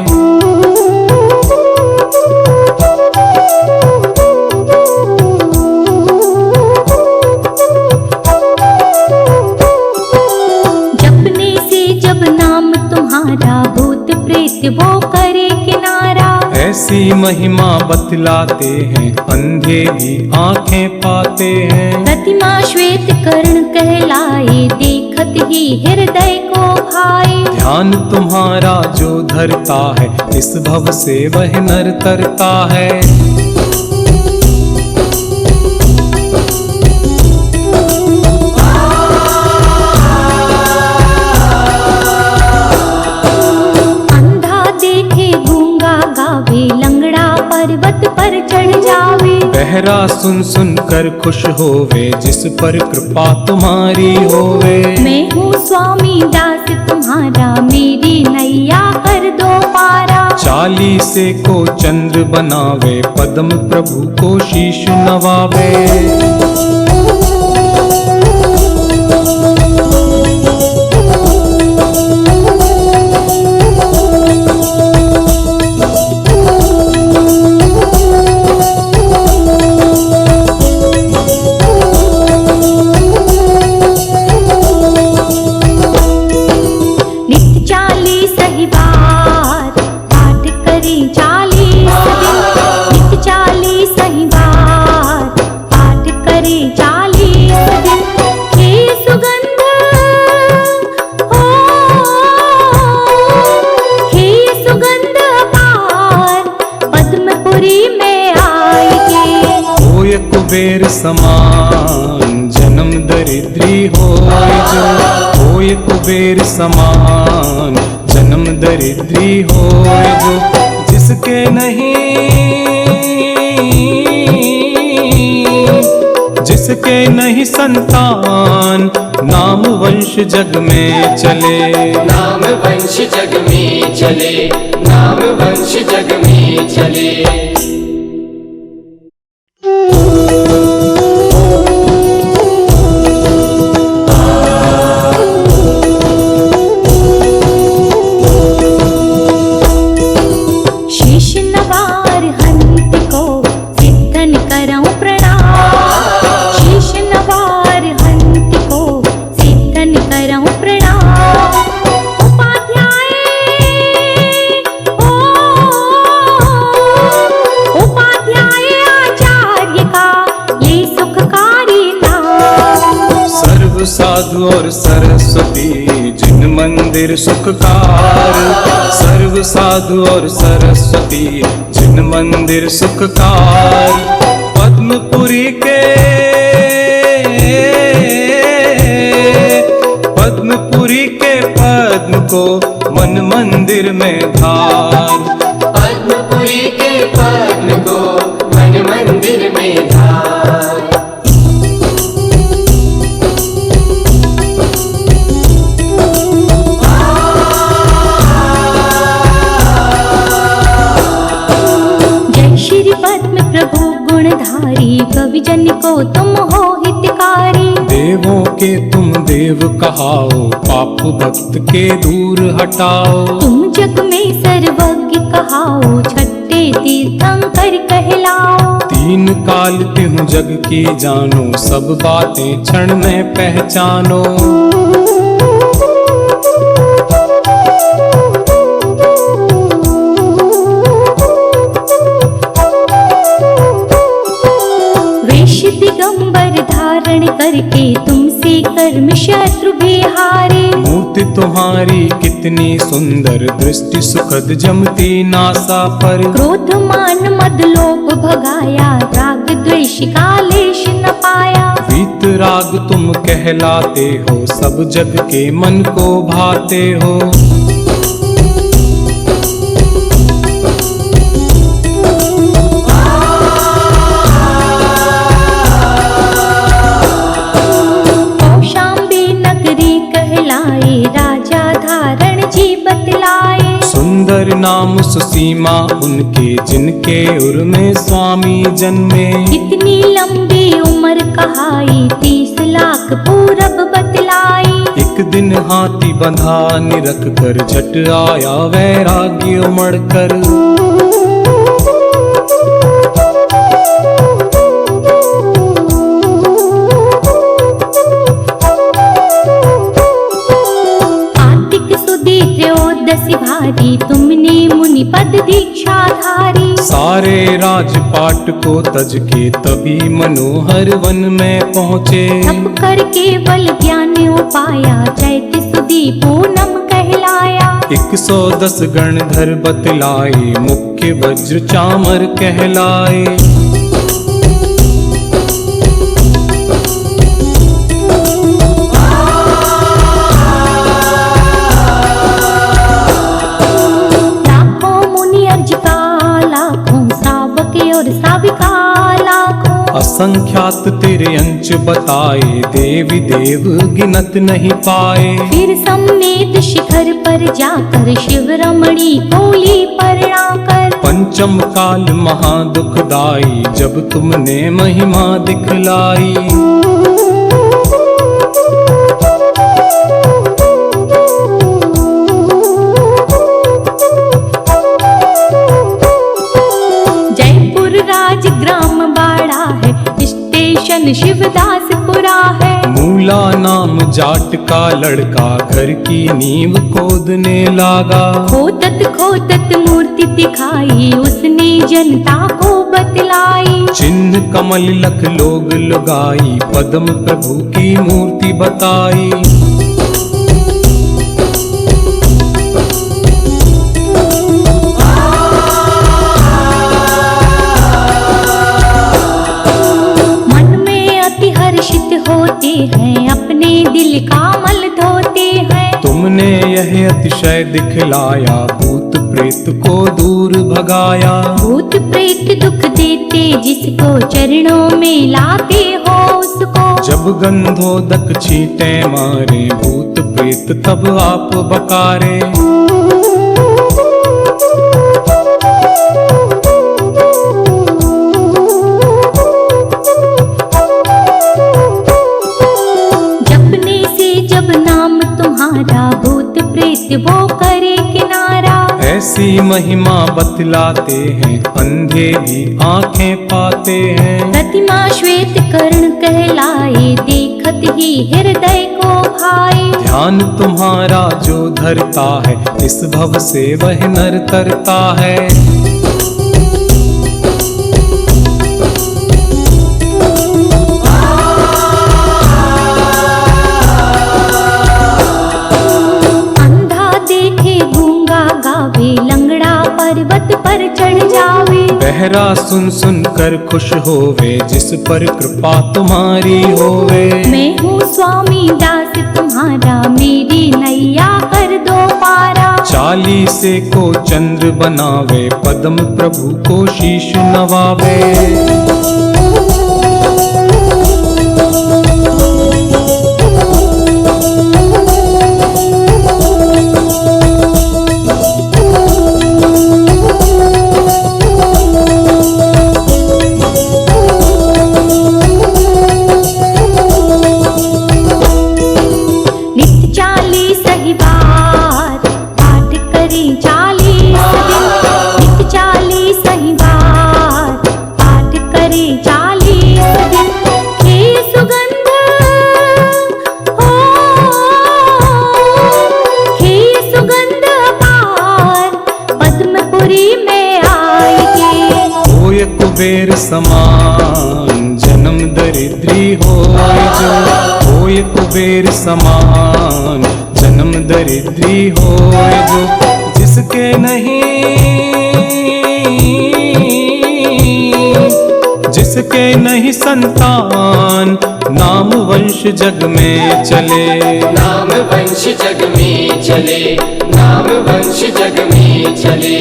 जपने से जब नाम तुम्हारा, भूत प्रेत वो करे किनारा। ऐसी महिमा बतलाते हैं, अंधे भी आंखें पाते हैं। प्रतिमा श्वेत कर्ण कहलाए, देखत ही हृदय को भाए। ध्यान तुम्हारा जो धरता है, इस भव से वह नर तरता है। अंधा देखे गूंगा गावे, लंगड़ा पर्वत पर चढ़ जावे। बहरा सुन सुन कर खुश होवे, जिस पर कृपा तुम्हारी होवे। मैं हूँ स्वामी दास तुम्हारा, मेरी नैया कर दो पारा। चालीसे को चंद्र बनावे, पद्म प्रभु को शीश नवावे। नित्य 40 ही बार पाठ करें 40 दिन। नित्य 40 ही बार पाठ करें 40 दिन। हे सुगंध हो, हे सुगंध अपार, पद्मपुरी में आएंगे। होय कुबेर समान जन्म दरिद्री होय जो। होय कुबेर समान जन्म दरिद्री होय जो। जिसके नहीं, जिसके नहीं संतान, नाम वंश जग में चले। नाम वंश जग में चले, नाम वंश जग में चले। शीश नवार हंत को सिद्धन करऊं प्रणाम। शीश नवार हंत को सिद्धन करऊं प्रणाम। उपाध्याय ओ, उपाध्याय आचार्य का ये सुखकारी नाम। सर्व साधु और सरस्वती जिन मंदिर सुखकार। सर्व साधु और सरस्वती जिन मंदिर सुखकार। पद्मपुरी के, पद्मपुरी के पद्म को मन मंदिर में धार। पद्मपुरी के पद्म को मन मंदिर में धार। श्री पद्म प्रभु गुणधारी, कविजन को तुम हो हितकारी। देवों के तुम देव कहाओ, पाप भक्त के दूर हटाओ। तुम जग में सर्वज्ञ कहाओ, छठे तीर्थंकर कहलाओ। तीन काल तिहु जग की जानो, सब बातें क्षण में पहचानो। दिगंबर धारण करके तुमसे कर्म शत्रु भी हारे। मूर्ति तुम्हारी कितनी सुंदर, दृष्टि सुखद जमती नासा पर। क्रोध मान मद लोभ भगाया, राग द्वेष का लेश न पाया। वीत राग तुम कहलाते हो, सब जग के मन को भाते हो। जी बतलाए। सुंदर नाम सुसीमा उनके जिनके उर में स्वामी जन्मे। इतनी लंबी उम्र कहाई 30 लाख पूरब बतलाई। एक दिन हाथी बंधा निरख कर झट आया वैराग्य उमड़ कर। त्रयोदशी भारी तुमने मुनि पद दीक्षा धारी। सारे राजपाट को तज के तभी मनोहर वन में पहुँचे। तप कर केवल ज्ञान उपाया चैत सुदी पूनम कहलाया। 110 गणधर बतलाए मुख्य वज्र चामर कहलाए। असंख्यात तेरे अंश बताए देवी देव गिनत नहीं पाए। फिर सम्मेद शिखर पर जाकर शिव रमणी बोली परणाकर। पंचम काल महादुखदाई जब तुमने महिमा दिखलाई। शिवदासपुरा है। मूला नाम जाट का लड़का घर की नींव खोदने लगा। खोदत मूर्ति दिखाई उसने जनता को बतलाई। चिन्ह कमल लख लोग लुगाई पद्म प्रभु की मूर्ति बताई। होते हैं अपने दिल का मल धोते हैं। तुमने यह अतिशय दिखलाया भूत प्रेत को दूर भगाया। भूत प्रेत दुख देते जिसको चरणों में लाते हो उसको। जब गंधोदक छींटे मारे भूत प्रेत तब आप बकारे। भूत प्रेत वो करे किनारा। ऐसी महिमा बतलाते हैं अंधे भी आंखें पाते हैं। प्रतिमा श्वेत कर्ण कहलाए देखत ही हृदय को भाए। ध्यान तुम्हारा जो धरता है इस भव से वह नर तरता है। लंगड़ा पर्वत पर चढ़ जावे। बहरा सुन सुन कर खुश होवे जिस पर कृपा तुम्हारी होवे। मैं हूँ स्वामी दास तुम्हारा मेरी नैया कर दो पारा। 40 को चंद्र बनावे पद्म प्रभु को शीश नवावे। कुबेर समान जन्म दरिद्री होय जो। होय कुबेर समान जन्म दरिद्री होय जो। जिसके नहीं संतान नाम वंश जग में चले। नाम वंश जग में चले। नाम वंश जग में चले।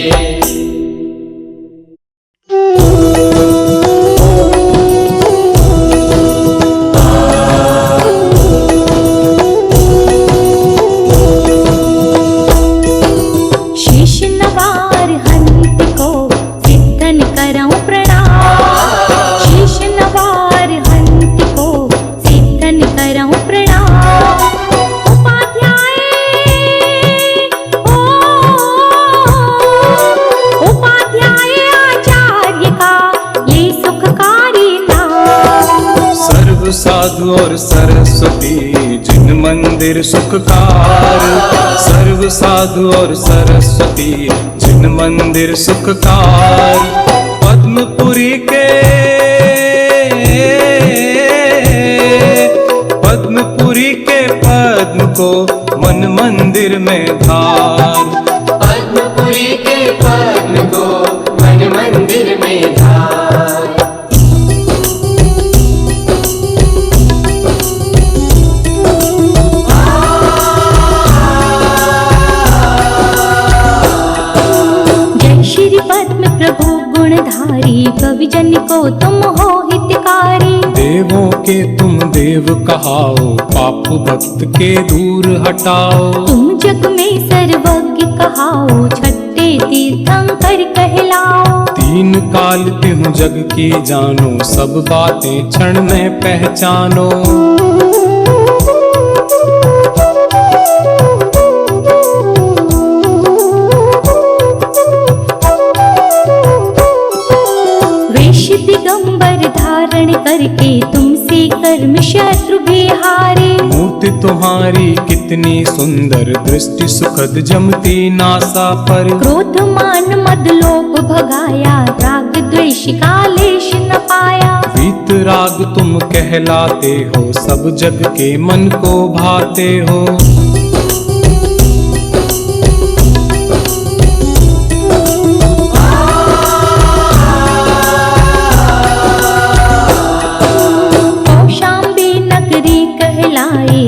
और सरस्वती जिन मंदिर सुखकार। सर्व साधु और सरस्वती जिन मंदिर सुखकार। पद्मपुरी के पद्म को मन मंदिर में धार। पद्मपुरी के पद्म को मन मंदिर में धार। जय श्री पद्म प्रभु गुणधारी, कवि जन को तुम हो हितकारी। देवों के तुम देव कहाओ, पाप भक्त के दूर हटाओ। तुम जग में सर्वज्ञ कहाओ, छठे तीर्थंकर कहलाओ। तीन काल तिहु जग की जानो, सब बातें क्षण में पहचानो। वेश दिगंबर धारण करके तुमसे कर्म शत्रु बिहारे। मूर्ति तुम्हारी कितनी सुंदर, दृष्टि सुखद जमती नासा पर। क्रोध मान मद लोभ भगाया, राग द्वेष कालेश न पाया। वीत राग तुम कहलाते हो, सब जग के मन को भाते हो।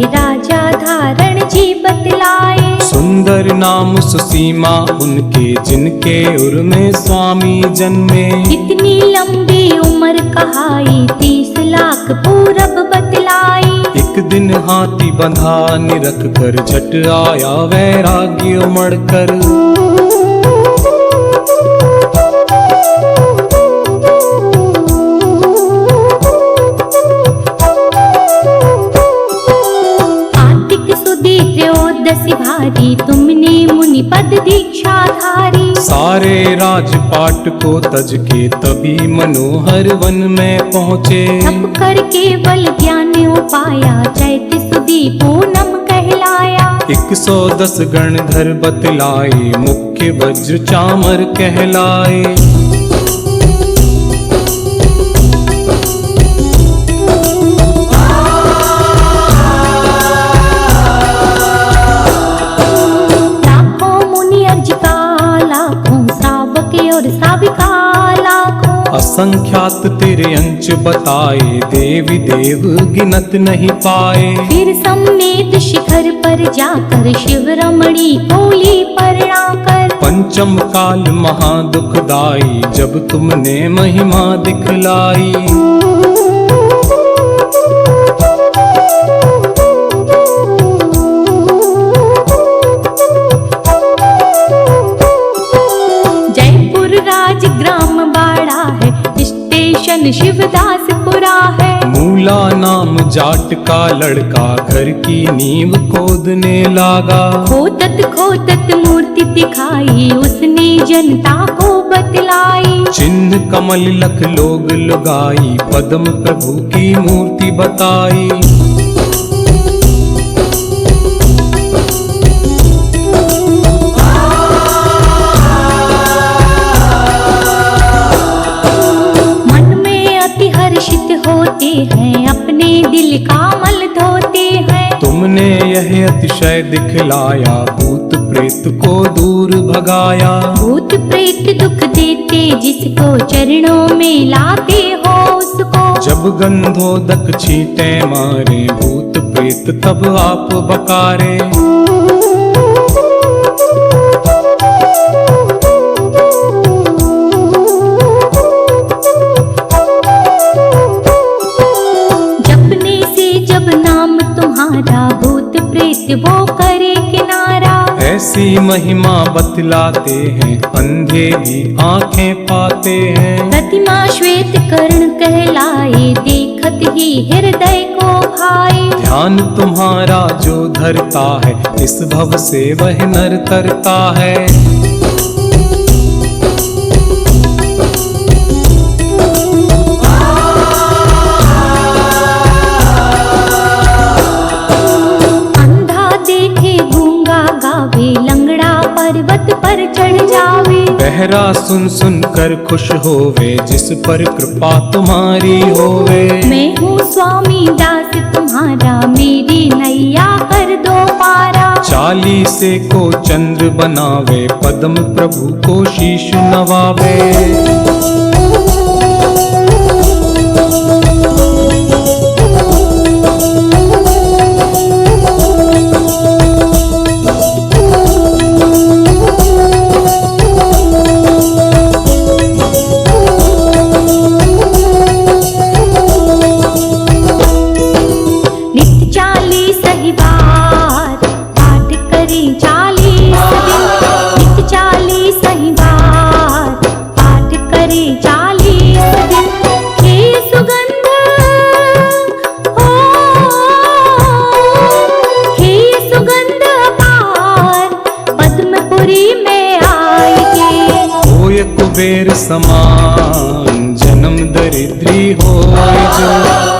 राजा धारण जी बतलाए। सुंदर नाम सुसीमा उनके, जिनके उर में स्वामी जन्मे। इतनी लंबी उम्र कहाई, 30 लाख पूरब बतलाई। एक दिन हाथी बंधा निरख कर, झट आया वैराग्य उमड़ कर। भारी तुमने मुनि पद दीक्षा धारी। सारे राजपाट को तज के तभी मनोहर वन में पहुँचे। तप कर केवल ज्ञान उपाया, चैत सुदी पूनम कहलाया। 110 गणधर बतलाए, मुख्य वज्र चामर कहलाए। असंख्यात तेरे अंश बताए, देवी देव गिनत नहीं पाए। फिर सम्मेद शिखर पर जाकर, शिव रमणी कोली परणाकर। पंचम काल महादुखदाई, जब तुमने महिमा दिखलाई। शिवदासपुरा है। मूला नाम जाट का लड़का, घर की नींव खोदने लागा। खोदत खोदत मूर्ति दिखाई, उसने जनता को बतलाई। चिन्ह कमल लख लोग लुगाई, पद्म प्रभु की मूर्ति बताई। होते हैं, अपने दिल का मल धोते हैं। तुमने यह अतिशय दिखलाया, भूत प्रेत को दूर भगाया। भूत प्रेत दुख देते, जिसको चरणों में लाते हो उसको। जब गंधोदक छींटे मारे, भूत प्रेत तब आप बकारे। भूत प्रेत वो करे किनारा। ऐसी महिमा बतलाते हैं, अंधे भी आंखें पाते हैं। प्रतिमा श्वेत कर्ण कहलाए, देखत ही हृदय को भाए। ध्यान तुम्हारा जो धरता है, इस भव से वह नर तरता है। पर्वत पर चढ़ जावे। बहरा सुन सुन कर खुश होवे, जिस पर कृपा तुम्हारी होवे। मैं हूँ स्वामी दास तुम्हारा, मेरी नैया कर दो पारा। चालीसे को चंद्र बनावे, पद्म प्रभु को शीश नवावे। कुबेर समान जन्म दरिद्री होय जो,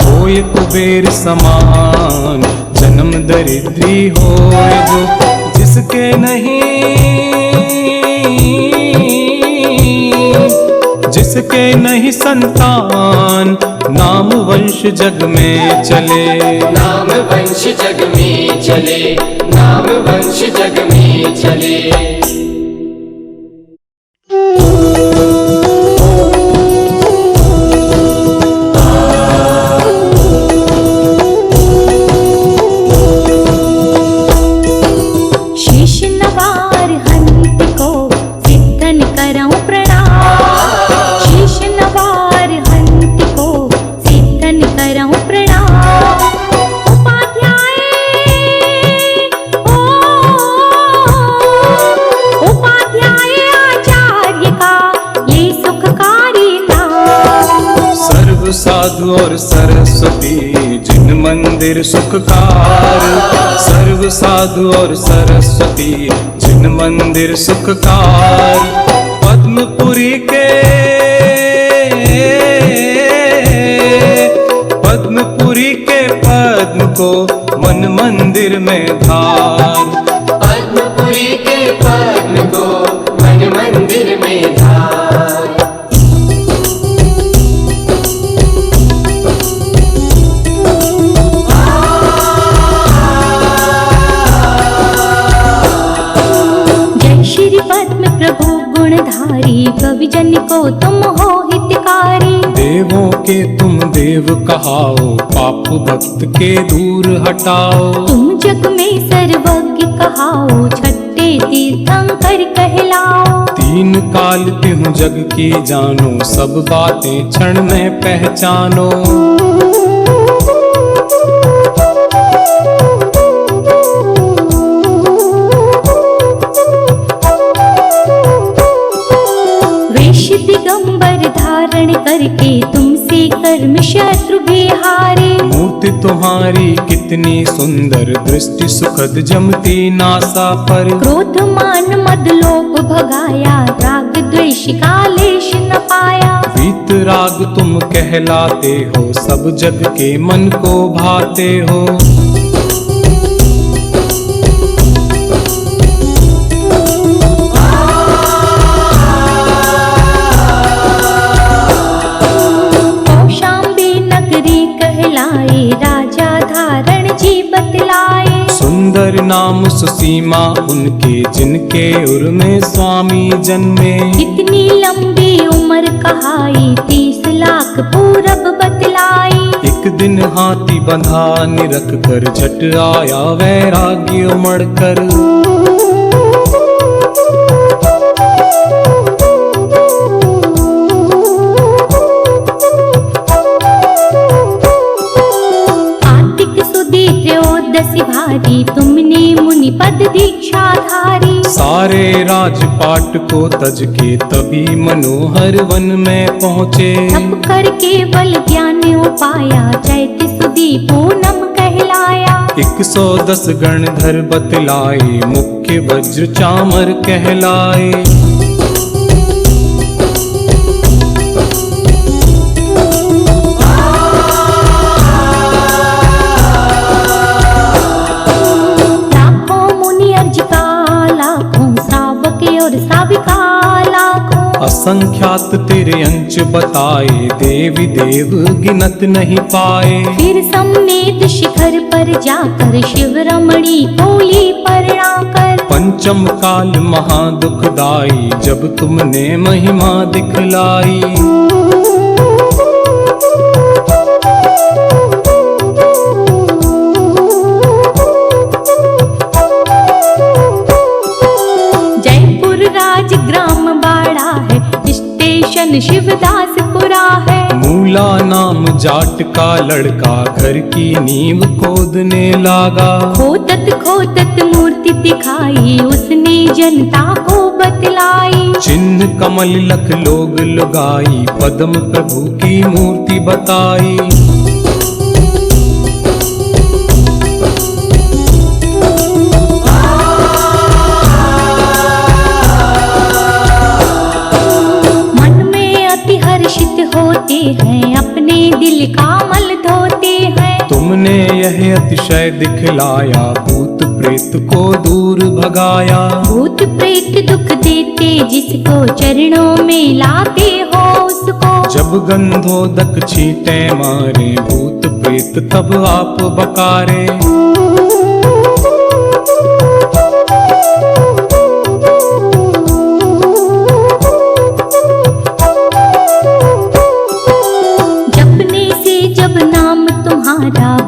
होय कुबेर समान जन्म दरिद्री होय जो। जिसके नहीं संतान, नाम वंश जग में चले। नाम वंश जग में चले, नाम वंश जग में चले। साधु और सरस्वती जिन मंदिर सुखकार, सर्व साधु और सरस्वती जिन मंदिर सुखकार। पद्मपुरी के पद्म को मन मंदिर में धार। पद्मपुरी के पद्म को मन मंदिर में धार। प्रभु गुणधारी, कवि जन को तुम हो हितकारी। देवों के तुम देव कहाओ, पाप भक्त के दूर हटाओ। तुम जग में सर्वज्ञ कहाओ, छठे तीर्थंकर कहलाओ। तीन काल तिहु जग की जानो, सब बातें क्षण में पहचानो। दिगंबर धारण करके तुमसे कर्म शत्रु बिहारे। मूर्ति तुम्हारी कितनी सुंदर, दृष्टि सुखद जमती नासा पर। क्रोध मान मद लोभ भगाया, राग द्वेष का लेश न पाया। वीत राग तुम कहलाते हो, सब जग के मन को भाते हो। राजा धारण जी बतलाए। सुंदर नाम सुसीमा उनके, जिनके उर में स्वामी जन्मे। कितनी लंबी उम्र कहाई, 30 लाख पूरब बतलाई। एक दिन हाथी बंधा निरख कर, झट आया वैराग्य उमड़ कर। भारी तुमने मुनि पद दीक्षा धारी। सारे राजपाट को तज के तभी मनोहर वन में पहुँचे। तप कर केवल ज्ञान उपाया, चैत सुदी पूनम कहलाया। 110 गणधर बतलाए, मुख्य वज्र चामर कहलाए। और साविका लाखों। असंख्यात तेरे अंश बताए, देवी देव गिनत नहीं पाए। फिर समेत शिखर पर जाकर शिव रमणी कोली परणाकर। पंचम काल महादुखदाई, जब तुमने महिमा दिखलाई। जयपुर राज ग्राम बाड़ा है, स्टेशन शिवदासपुरा है। मूला नाम जाट का लड़का, घर की नींव खोदने लागा। खोदत मूर्ति दिखाई, उसने जनता को बतलाई। चिन्ह कमल लख लोग लुगाई, पद्म प्रभु की मूर्ति बताई। होते हैं, अपने दिल का मल धोते हैं। तुमने यह अतिशय दिखलाया, भूत प्रेत को दूर भगाया। भूत प्रेत दुख देते, जिसको चरणों में लाते हो उसको। जब गंधोदक छींटे मारे, भूत प्रेत तब आप बकारे।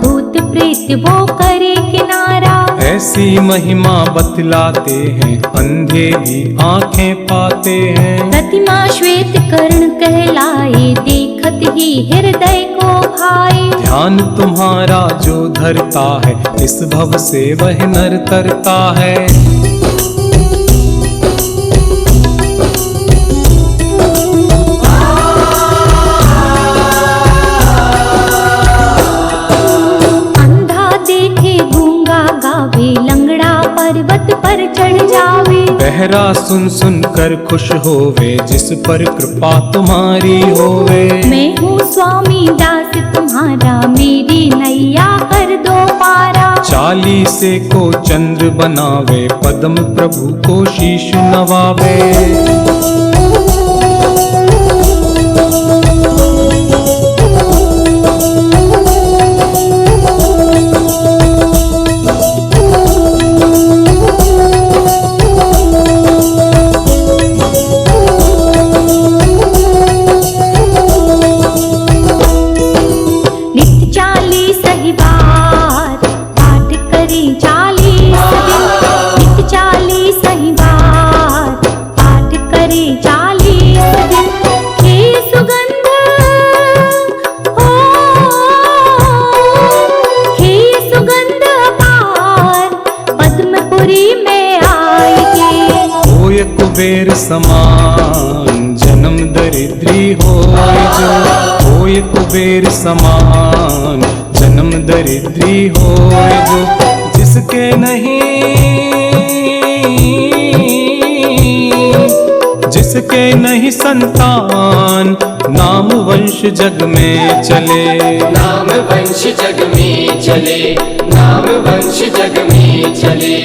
भूत प्रेत वो करे किनारा। ऐसी महिमा बतलाते हैं, अंधे भी आंखें पाते हैं। प्रतिमा श्वेत कर्ण कहलाए, देखत ही हृदय को भाए। ध्यान तुम्हारा जो धरता है, इस भव से वह नर तरता है। पर्वत पर चढ़ जावे। बहरा सुन सुन कर खुश होवे, जिस पर कृपा तुम्हारी होवे। मैं हूँ स्वामी दास तुम्हारा, मेरी नैया कर दो पारा। चालीसे को चंद्र बनावे, पद्म प्रभु को शीश नवावे। कुबेर समान जन्म दरिद्री होय जो। होय कुबेर समान जन्म दरिद्री होय जो। जिसके नहीं संतान, नाम वंश जग में चले। नाम वंश जग में चले, नाम वंश जग में चले।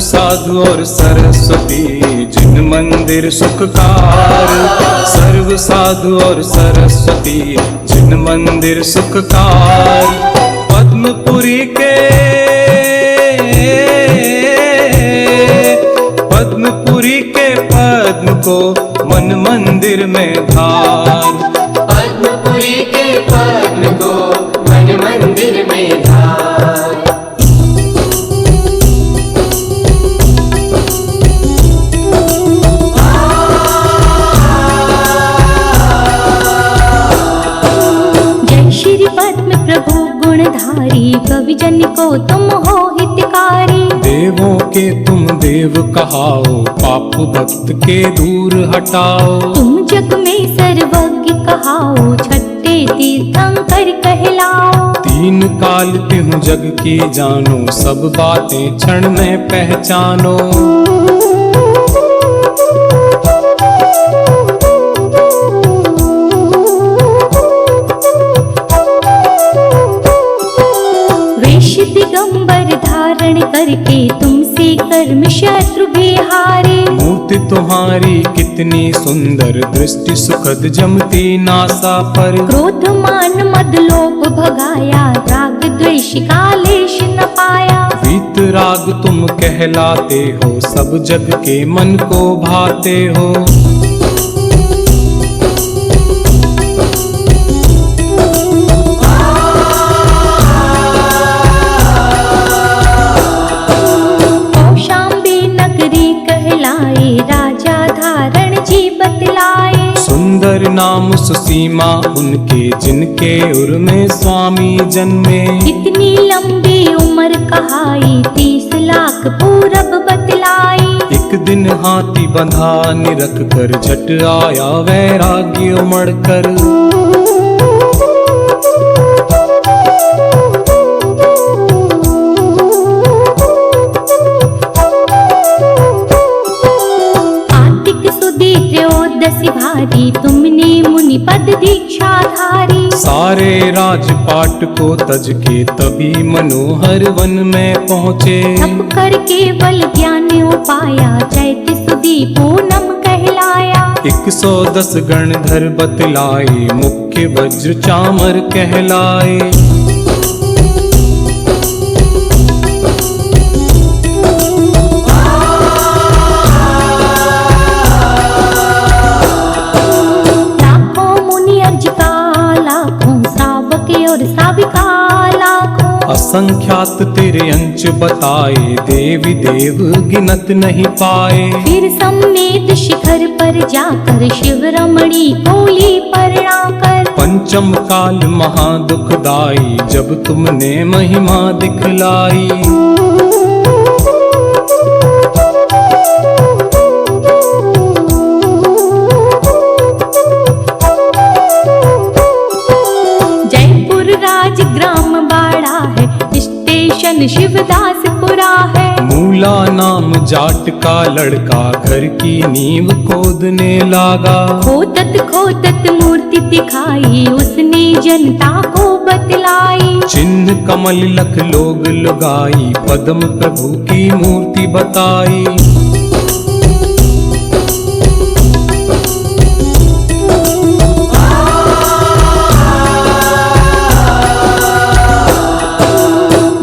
साधु और सरस्वती जिन मंदिर सुखकार। सर्व साधु और सरस्वती जिन मंदिर सुखकार। पद्मपुरी के पद्म को मन मंदिर में धार। पद्मपुरी के पद्म को मन मंदिर में धार। प्रभु गुण गुणधारी कवि जन को तुम हो हितकारी। देवों के तुम देव कहाओ, पाप भक्त के दूर हटाओ। तुम जग में सर्वज्ञ कहाओ, छठे तीर्थंकर कहलाओ। तीन काल तिहु जग की जानो, सब बातें क्षण में पहचानो। वेश दिगंबर धारण करके तुमसे कर्म शत्रु बिहारे। मूर्ति तुम्हारी कितनी सुंदर, दृष्टि सुखद जमती नासा पर। क्रोध मान मद लोभ भगाया, राग द्वेष का लेश न पाया। वीत राग तुम कहलाते हो, सब जग के मन को भाते हो। कौशाम्बी नगरी कहलाए, राजा धारण जी बतलाए। सुंदर नाम सुसीमा उनके, जिनके उर में स्वामी जन्मे। इतनी लंबी उम्र कहाई, 30 लाख पूरब बतलाई। एक दिन हाथी बंधा निरख कर, झट आया वैराग्य उमड़ कर। कार्तिक सुदी त्रयोदशी भारी, तुमने मुनि पद दीक्षा धारी। सारे राजपाट को तज के तभी मनोहर वन में पहुँचे। तप कर केवल ज्ञान उपाया, चैत सुदी पूनम कहलाया। 110 गणधर बतलाए, मुख्य वज्र चामर कहलाए। लाखों मुनि अर्ज का, लाखों श्रावक और श्राविका लाखों। असंख्यात तेरे अंश बताए, देवी देव गिनत नहीं पाए। फिर समेत शिखर पर जाकर, शिव रमणी कोली परणाकर। पंचम काल महादुखदाई, जब तुमने महिमा दिखलाई। जयपुर राजग्राम बाड़ा है, स्टेशन शिवदासपुरा है। मूला नाम जाट का लड़का, घर की नींव खोदने लागा। खोदत खोदत मूर्ति दिखाई, उसने जनता को बतलाई। चिन्ह कमल लख लोग लुगाई, पद्म प्रभु की मूर्ति बताई।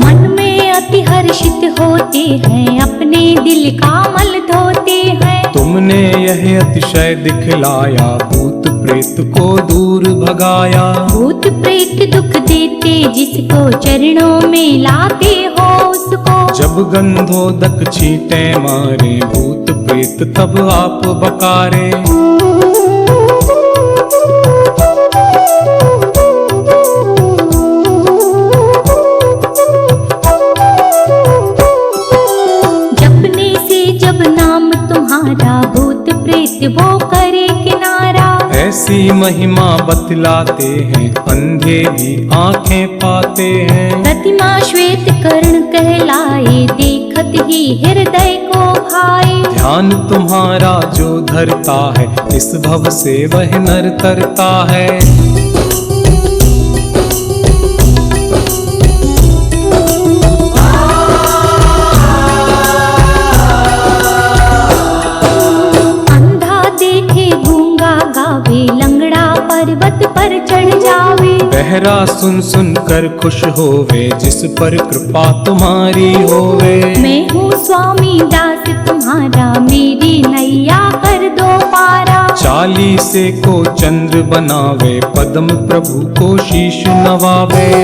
मन में अति हर्षित होते हैं, अपने दिल का मल धोते हैं। तुमने यह अतिशय दिखलाया, भूत प्रेत को दूर भगाया। भूत प्रेत दुख देते, जिसको चरणों में लाते हो उसको। जब गंधोदक छींटे मारे, भूत प्रेत तब आप बकारे। जपने से जब नाम तुम्हारा, भूत प्रेत वो करे किनारा। ऐसी महिमा बतलाते हैं, अंधे भी आंखें पाते हैं। प्रतिमा श्वेत कर्ण कहलाए, देखत ही हृदय को भाए। ध्यान तुम्हारा जो धरता है, इस भव से वह नर तरता है। अंधा देखे गूंगा गावे, लंगड़ा पर्वत पर चढ़ जावे। बहरा सुन सुन कर खुश होवे, जिस पर कृपा तुम्हारी होवे। मैं हूँ स्वामी दास तुम्हारा, मेरी नैया कर दो पारा। चालीसे को चंद्र बनावे, पद्म प्रभु को शीश नवावे।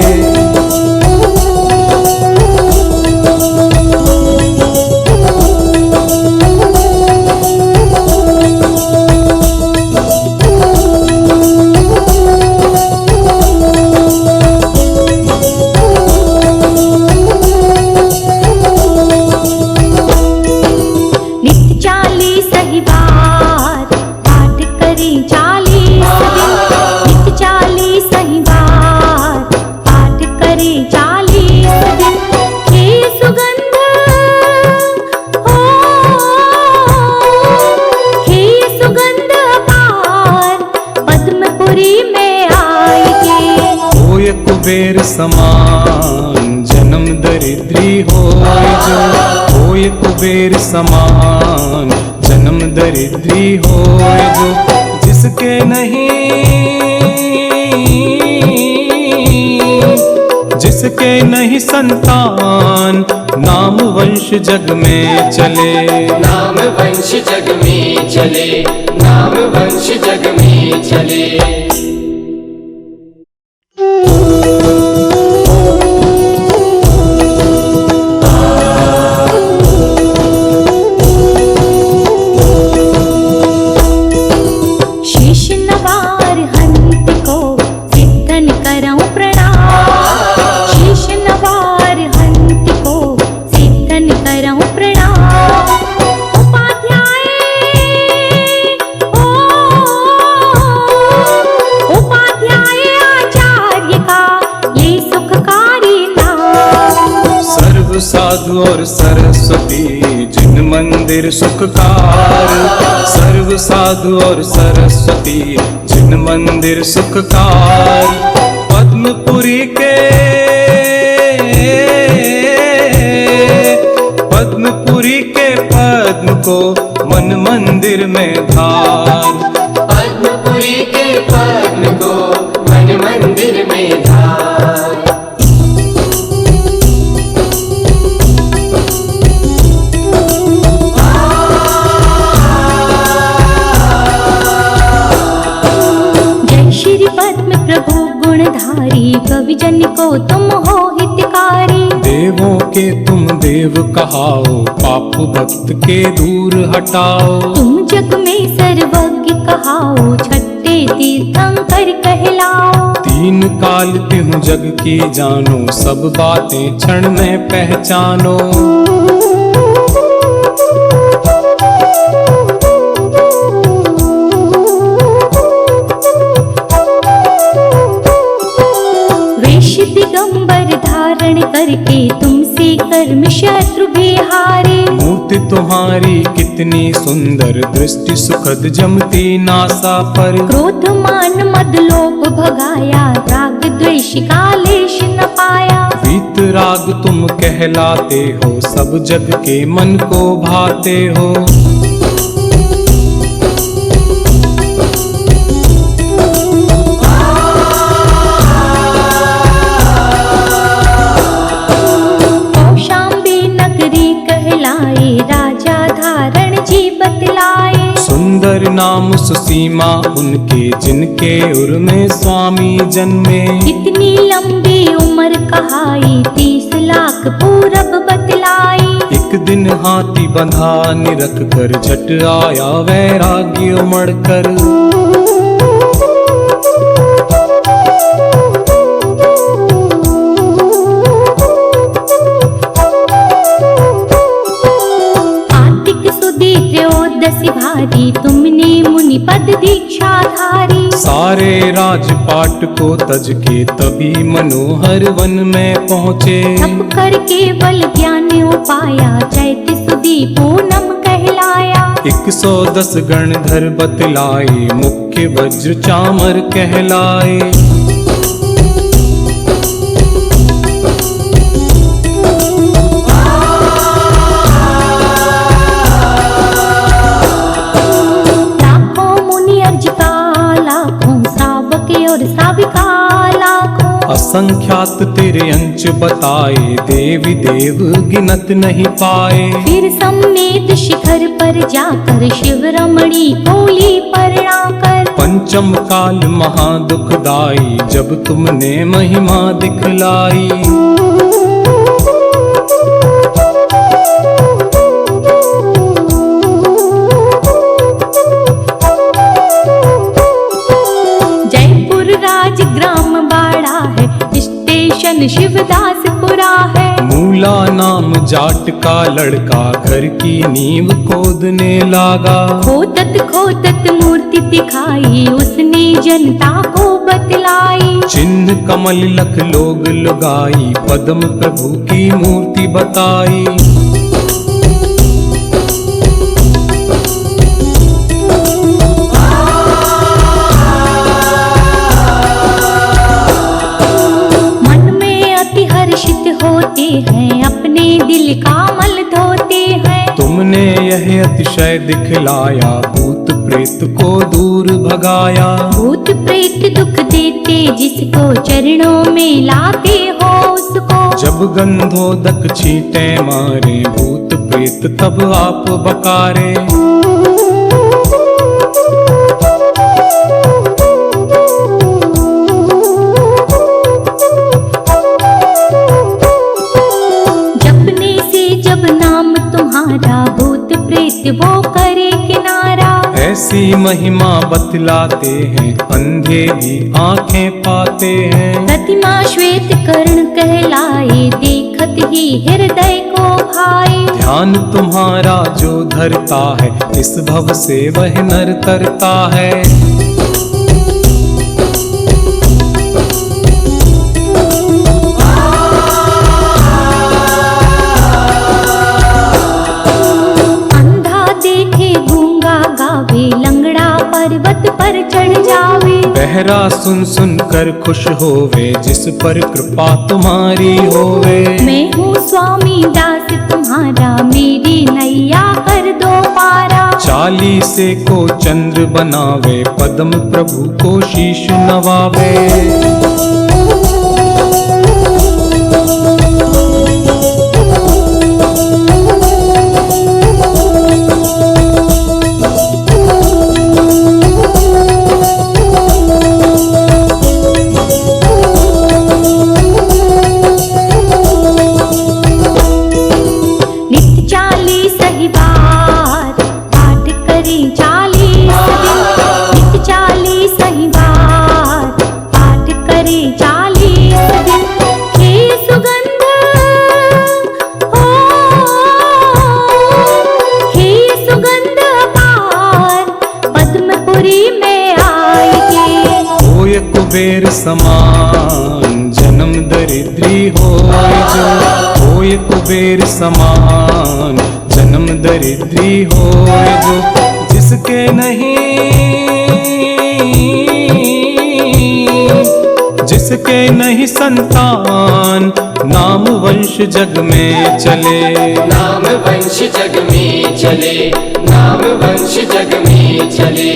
दिन हे सुगंध हो, हे सुगंध अपार पद्मपुरी में आएगी। होय कुबेर समान जन्म दरिद्री होय जो, होय कुबेर समान जन्म दरिद्री होय जो, जिसके नहीं जिसके नहीं संतान नाम वंश जग में चले। नाम वंश जग में चले, नाम वंश जग में चले। शीश नवार हंत को सिद्धन करऊं प्रणाम, शीश नवार हंत को सिद्धन करऊं प्रणाम। उपाध्याय ओ, उपाध्याय आचार्य का ये सुखकारी नाम। सर्व साधु और सरस्वती जिन मंदिर सुखकार, सर्व साधु और सरस्वती जिन मंदिर सुखकार। पद्मपुरी के पद्मपुरी के पद्म को मन मंदिर में धार। पद्मपुरी के पद्म को मन मंदिर में धार। श्री पद्म प्रभु गुणधारी कवि जन को तुम हो हितकारी। देवों के तुम देव कहाओ, पाप भक्त के दूर हटाओ। तुम जग में सर्वज्ञ कहाओ, छठे तीर्थंकर कहलाओ। तीन काल तिहु जग की जानो, सब बातें क्षण में पहचानो। दिगंबर धारण करके तुमसे कर्म शत्रु बिहारे। मूर्ति तुम्हारी कितनी सुंदर, दृष्टि सुखद जमती नासा पर। क्रोध मान मद लोभ भगाया, राग द्वेष का लेश न पाया। वीत राग तुम कहलाते हो, सब जग के मन को भाते हो। राजा धारण जी बतलाए। सुंदर नाम सुसीमा उनके, जिनके उर में स्वामी जन्मे। इतनी लंबी उम्र कहाई, 30 लाख पूरब बतलाई। एक दिन हाथी बंधा निरख कर, झट आया वैराग्य उमड़ कर। त्रयोदशी भारी तुमने मुनि पद दीक्षा धारी। सारे राजपाट को तज के तभी मनोहर वन में पहुँचे। तप कर केवल ज्ञान उपाया, चैत सुदी पूनम कहलाया। 110 गणधर बतलाए, मुख्य वज्र चामर कहलाए। और साविका लाखों। असंख्यात तेरे अंश बताए, देवी देव गिनत नहीं पाए। फिर सम्मेद शिखर पर जाकर, शिव रमणी कोली परना कर। पंचम काल महादुखदाई, जब तुमने महिमा दिखलाई। ग्राम बाड़ा है, स्टेशन शिवदासपुरा है। मूला नाम जाट का लड़का, घर की नींव खोदने लागा। खोदत खोदत मूर्ति दिखाई, उसने जनता को बतलाई। चिन्ह कमल लख लोग लुगाई, पद्म प्रभु की मूर्ति बताई। मन में अति हर्षित होते हैं, अपने दिल का मल धोते हैं। तुमने यह अतिशय दिखलाया, भूत प्रेत को दूर भगाया। भूत प्रेत दुख देते, जिसको चरणों में लाते हो उसको। जब गंधोदक छींटे मारे, भूत प्रेत तब आप बकारे। जपने से जब नाम तुम्हारा, भूत प्रेत वो करे किनारा। ऐसी महिमा बतलाते हैं, अंधे भी आंखें पाते हैं। प्रतिमा श्वेत कर्ण कहलाए, देखत ही हृदय को भाए। ध्यान तुम्हारा जो धरता है, इस भव से वह नर तरता है। लंगड़ा पर्वत पर चढ़ जावे। बहरा सुन सुन कर खुश होवे, जिस पर कृपा तुम्हारी होवे। मैं हूँ स्वामी दास तुम्हारा, मेरी नैया कर दो पारा। चालीसे को चंद्र बनावे, पद्म प्रभु को शीश नवावे। कुबेर समान जन्म दरिद्री होय जो। होय कुबेर समान जन्म दरिद्री होय जो। जिसके नहीं संतान, नाम वंश जग में चले। नाम वंश जग में चले, नाम वंश जग में चले।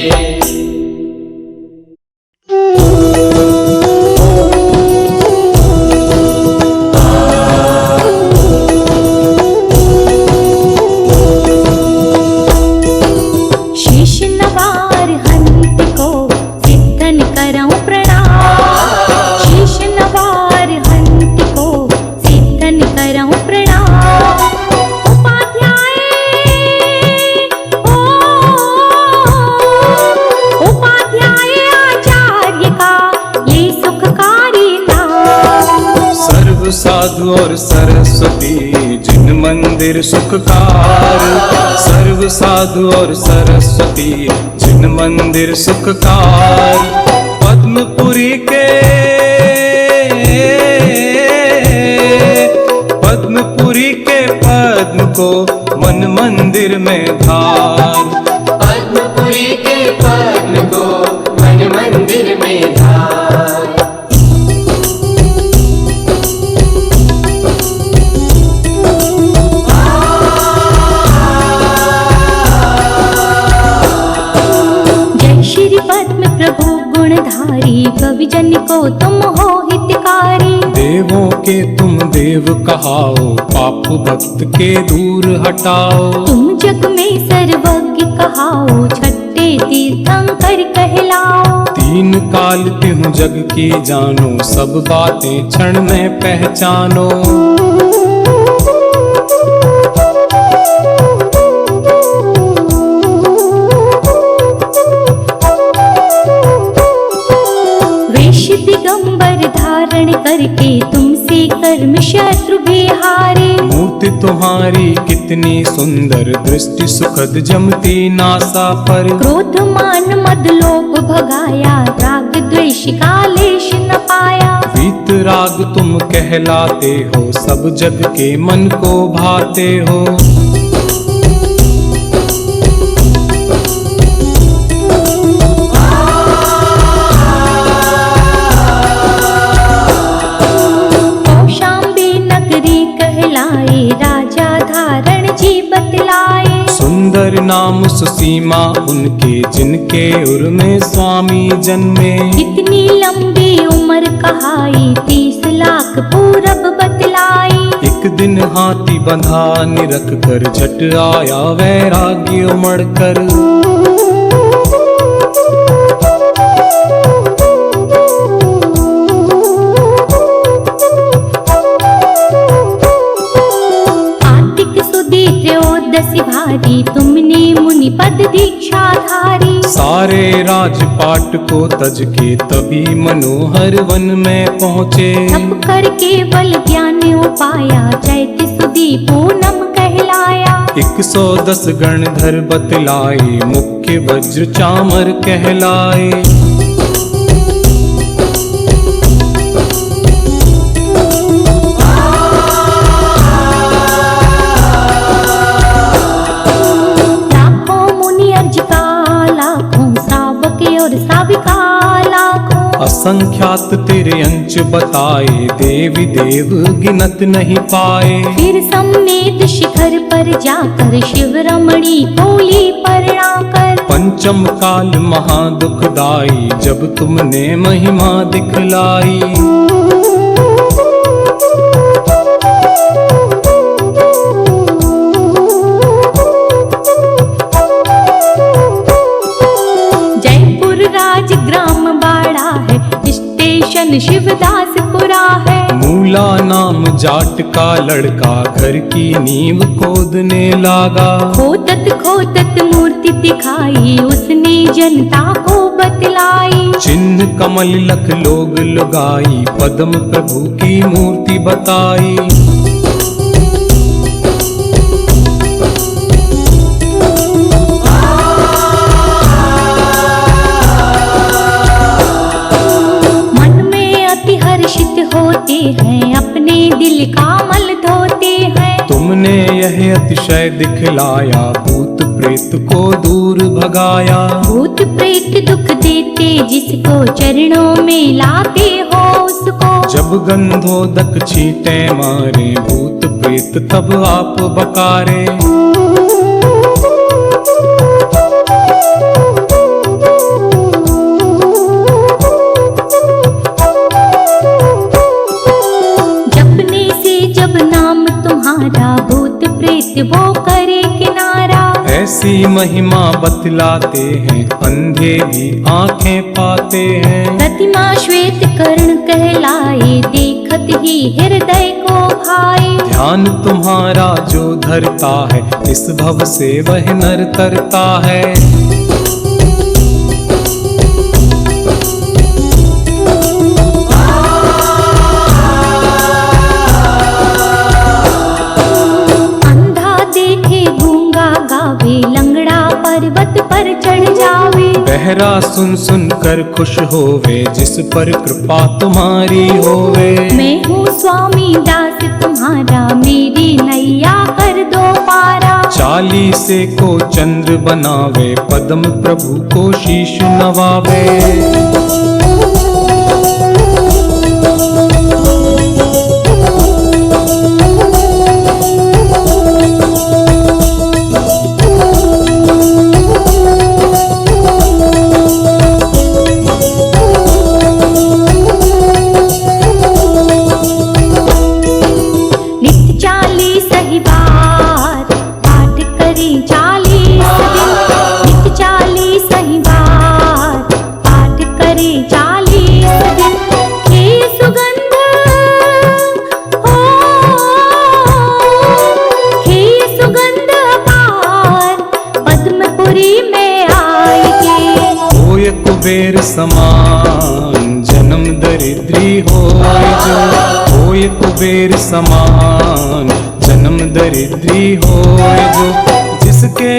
साधु और सरस्वती जिन मंदिर सुखकार। सर्व साधु और सरस्वती जिन मंदिर सुखकार। पद्मपुरी के पद्म को मन मंदिर में धार। पद्मपुरी के पद्म को मन मंदिर में धार। कवि जन को तुम हो हितकारी। देवों के तुम देव कहाओ, पाप भक्त के दूर हटाओ। तुम जग में सर्वज्ञ कहाओ, छठे तीर्थंकर कहलाओ। तीन काल तिहु जग की जानो, सब बातें क्षण में पहचानो। दिगंबर धारण करके तुमसे से कर्म शत्रु बिहारे। मूर्ति तुम्हारी कितनी सुंदर, दृष्टि सुखद जमती नासा पर। क्रोध मान मद लोभ भगाया, राग द्वेष का लेश न पाया। वीत राग तुम कहलाते हो, सब जग के मन को भाते हो। कौशाम्बी नगरी कहलाए, राजा धारण जी बतलाए। सुंदर नाम सुसीमा उनके, जिनके उर में स्वामी जन्मे। इतनी लंबी उम्र कहाई, 30 लाख पूरब बतलाई। एक दिन हाथी बंधा निरख कर, झट आया वैराग्य उमड़ कर। कार्तिक सुदी त्रयोदशी भारी, तुमने मुनि पद दीक्षा धारी। सारे राजपाट को तज के तभी मनोहर वन में पहुँचे। तप कर केवल ज्ञान उपाया, चैत सुदी पूनम कहलाया। 110 गणधर बतलाए, मुख्य वज्र चामर कहलाए। लाखों मुनि अर्ज का, लाखों श्रावक और साविका लाखों। असंख्यात तेरे अंश बताए, देवी देव गिनत नहीं पाए। फिर सम्मेद शिखर पर जाकर, शिव रमणी बोली प्रणाकर। पंचम काल महादुखदाई, जब तुमने महिमा दिखलाई। जयपुर राज ग्राम बाड़ा है, स्टेशन शिवदासपुरा है। मूला नाम जाट का लड़का, घर की नींव खोदने लागा। खोदत खोदत मूर्ति दिखाई, उसने जनता को बतलाई। चिन्ह कमल लख लोग लुगाई, पद्म प्रभु की मूर्ति बताई। मन में अति हर्षित होते हैं, अपने दिल का मल धोते हैं। तुमने यह अतिशय दिखलाया, भूत प्रेत को दूर भगाया। भूत प्रेत दुख देते, जिसको चरणों में लाते हो उसको। जब गंधोदक छींटे मारे, भूत प्रेत तब आप बकारे। जपने से जब नाम तुम्हारा, भूत प्रेत वो करे किनारा। ऐसी महिमा बतलाते हैं, अंधे भी आंखें पाते हैं। प्रतिमा श्वेत कर्ण कहलाए, देखत ही हृदय को भाए। ध्यान तुम्हारा जो धरता है, इस भव से वह नर तरता है। अंधा देखे गूंगा गावे, लंगड़ा पर्वत पर चढ़ जावे। बहरा सुन सुन कर खुश होवे, जिस पर कृपा तुम्हारी होवे। मैं हूँ स्वामी दास तुम्हारा, मेरी नैया कर दो पारा। 40 को चंद्र बनावे, पद्म प्रभु को शीश नवावे। नित्य 40 ही बार पाठ करें 40 दिन। नित्य 40 ही बार पाठ करें 40 दिन। हे सुगंध हो, हे सुगंध पार, पद्मपुरी में आएंगे। होय कुबेर समान जन्म दरिद्री होय जो, होय कुबेर कुबेर समान। जन्म दरिद्री हो जो जिसके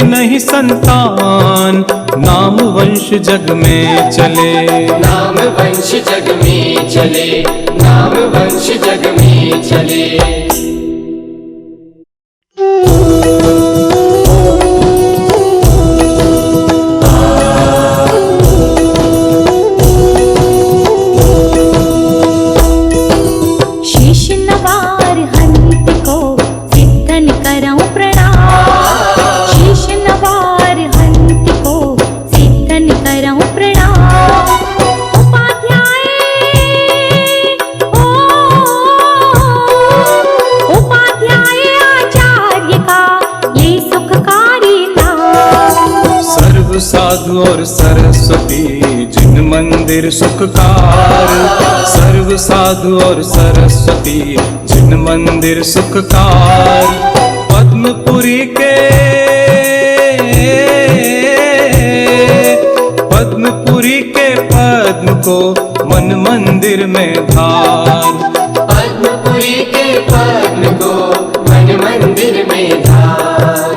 नहीं संतान, नाम वंश जग में चले। नाम वंश जग में चले, नाम वंश जग में चले। साधु और सरस्वती जिन मंदिर सुखकार। सर्व साधु और सरस्वती जिन मंदिर सुखकार। पद्मपुरी के पद्म को मन मंदिर में धार। पद्मपुरी के पद्म को मन मंदिर में धार।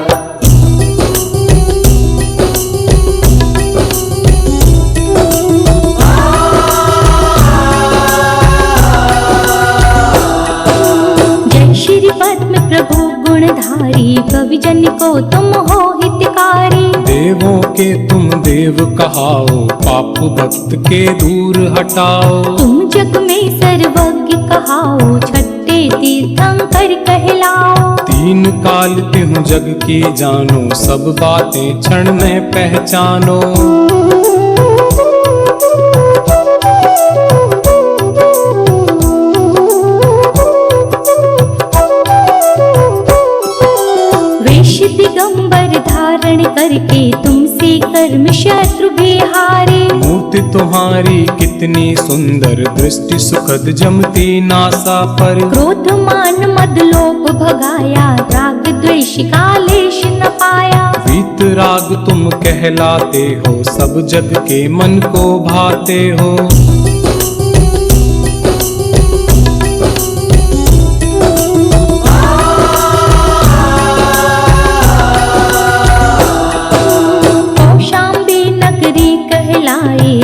प्रभु गुणधारी कवि जन को तुम हो हितकारी। देवों के तुम देव कहाओ, पाप भक्त के दूर हटाओ। तुम जग में सर्वज्ञ कहाओ, छठे तीर्थंकर कहलाओ। तीन काल त्यों जग की जानो, सब बातें क्षण में पहचानो। दिगंबर धारण करके तुमसे कर्म शत्रु बिहारे। मूर्ति तुम्हारी कितनी सुंदर, दृष्टि सुखद जमती नासा पर। क्रोध मान मद लोभ भगाया, राग द्वेष का लेश न पाया। वीत राग तुम कहलाते हो, सब जग के मन को भाते हो।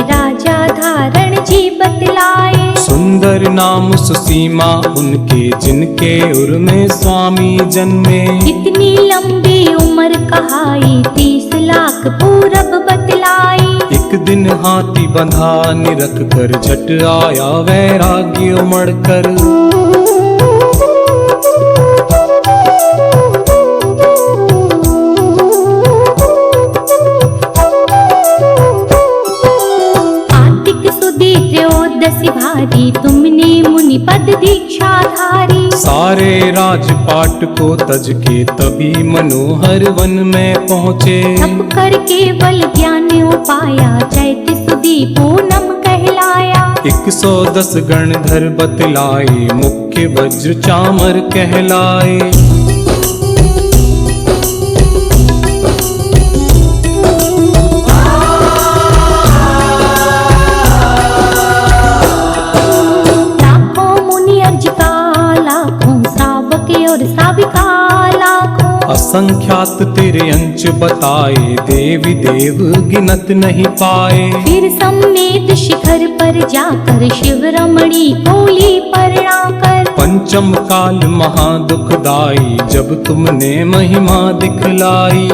राजा धारण जी बतलाए। सुंदर नाम सुसीमा उनके, जिनके उर में स्वामी जन्मे। कितनी लंबी उम्र कहाई, 30 लाख पूरब बतलाई। एक दिन हाथी बंधा निरख कर, झट आया वैराग्य उमड़ कर। भारी तुमने मुनि पद दीक्षा धारी। सारे राजपाट को तज के तभी मनोहर वन में पहुँचे। तप कर केवल ज्ञान उपाया, चैत सुदी पूनम कहलाया। 110 गणधर बतलाए, मुख्य वज्र चामर कहलाए। असंख्यात तेरे अंश बताए, देवी देव गिनत नहीं पाए। फिर सम्मेद शिखर पर जाकर, शिव रमणी कोली परणाकर। पंचम काल महादुखदाई, जब तुमने महिमा दिखलाई।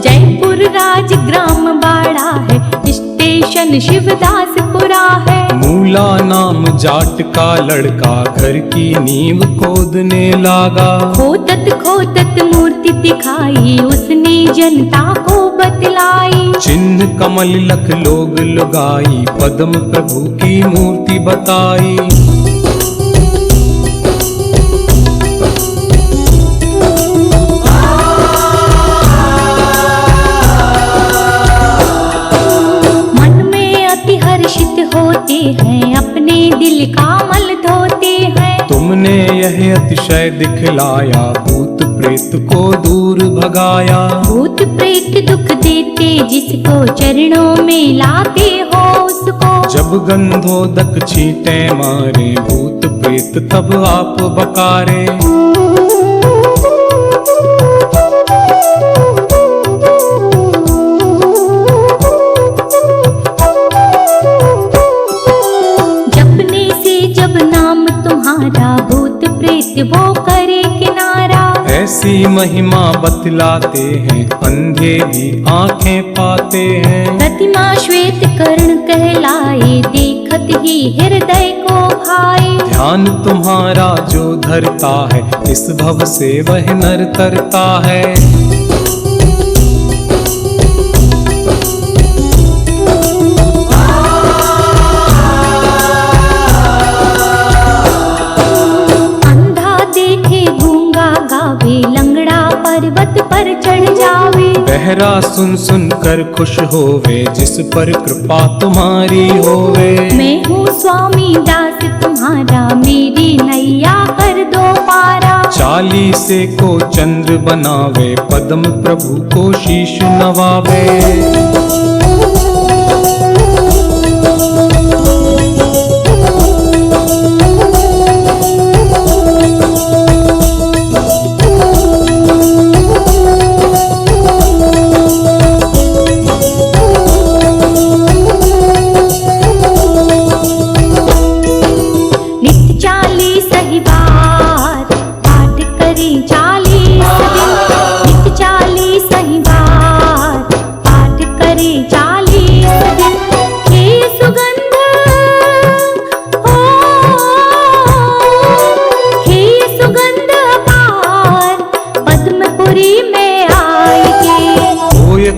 जयपुर राज ग्राम बाड़ा है, स्टेशन शिवदासपुरा है। मूला नाम जाट का लड़का, घर की नींव खोदने लागा। खोदत मूर्ति दिखाई, उसने जनता को बतलाई। चिन्ह कमल लख लोग लुगाई, पद्म प्रभु की मूर्ति बताई। होते हैं, अपने दिल का मल धोते हैं। तुमने यह अतिशय दिखलाया, भूत प्रेत को दूर भगाया। भूत प्रेत दुख देते जिसको चरणों में लाते हो उसको। जब गंधोदक छींटे मारे, भूत प्रेत तब आप बकारे। जपने से जब नाम तुम्हारा, भूत प्रेत वो करे किनारा। ऐसी महिमा बतलाते हैं, अंधे भी आंखें पाते हैं। प्रतिमा श्वेत कर्ण कहलाए, देखत ही हृदय को भाए। ध्यान तुम्हारा जो धरता है, इस भव से वह नर तरता है। लंगड़ा पर्वत पर चढ़ जावे। बहरा सुन सुन कर खुश होवे, जिस पर कृपा तुम्हारी होवे। मैं हूँ स्वामी दास तुम्हारा, मेरी नैया कर दो पारा। चालीसे को चंद्र बनावे, पद्म प्रभु को शीश नवावे।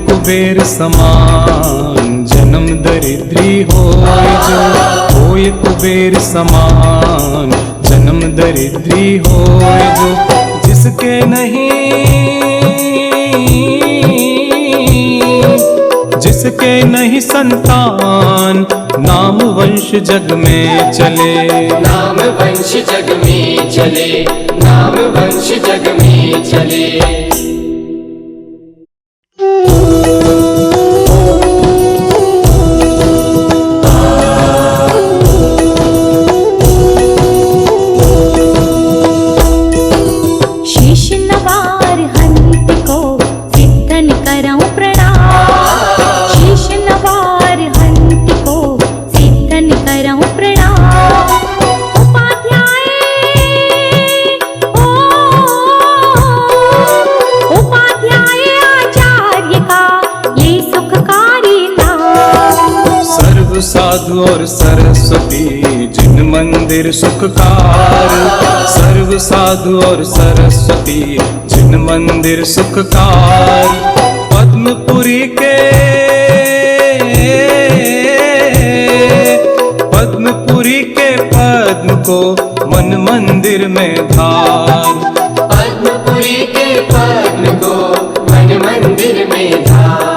कुबेर समान जन्म दरिद्री होय जो। होय कुबेर समान जन्म दरिद्री होय जो। जिसके नहीं संतान, नाम वंश जग में चले। नाम वंश जग में चले, नाम वंश जग में चले। साधु और सरस्वती जिन मंदिर सुखकार। सर्व साधु और सरस्वती जिन मंदिर सुखकार। पद्मपुरी के पद्म को मन मंदिर में धार। पद्मपुरी के पद्म को मन मंदिर में धार।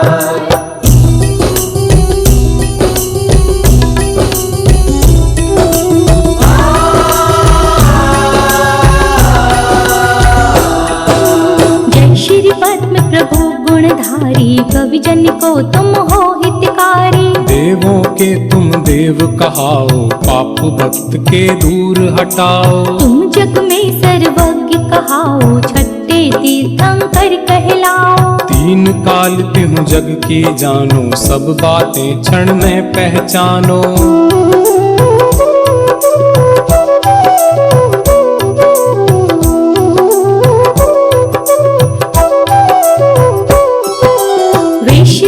प्रभु गुणधारी, कवि जन को तुम हो हितकारी। देवों के तुम देव कहाओ, पाप भक्त के दूर हटाओ। तुम जग में सर्वज्ञ कहाओ, छठे तीर्थंकर कहलाओ। तीन काल तिहु जग की जानो, सब बातें क्षण में पहचानो।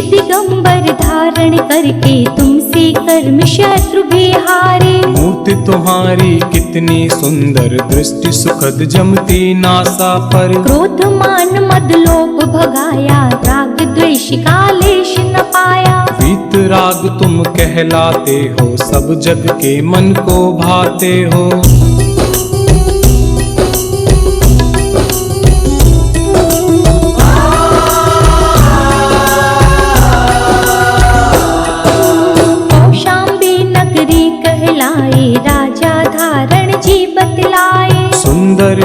दिगंबर धारण करके तुमसे कर्म शत्रु भी हारे। मूर्ति तुम्हारी कितनी सुंदर, दृष्टि सुखद जमती नासा पर। क्रोध मान मद लोभ भगाया, राग द्वेष का लेश न पाया। वीत राग तुम कहलाते हो, सब जग के मन को भाते हो। राजा धारण जी बतलाए।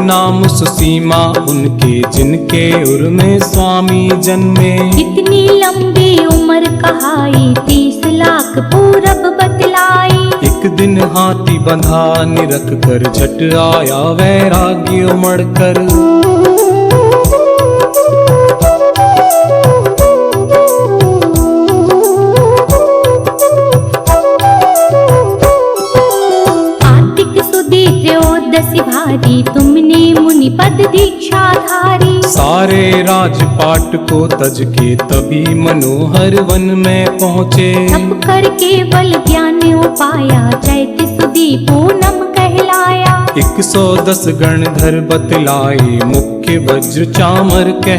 नाम सुसीमा उनके, जिनके उर में स्वामी जन्मे। इतनी लंबी उम्र कहाई, 30 लाख पूरब बतलाई। एक दिन हाथी बंधा निरख कर, झट आया वैराग्य उमड़कर। त्रयोदशी भारी, तुमने मुनि पद दीक्षा धारी। सारे राजपाट को तज के तभी मनोहर वन में पहुँचे। तप कर केवल ज्ञान उपाया, चैत सुदी पूनम कहलाया। 110 गणधर बतलाए, मुख्य वज्र चामर कह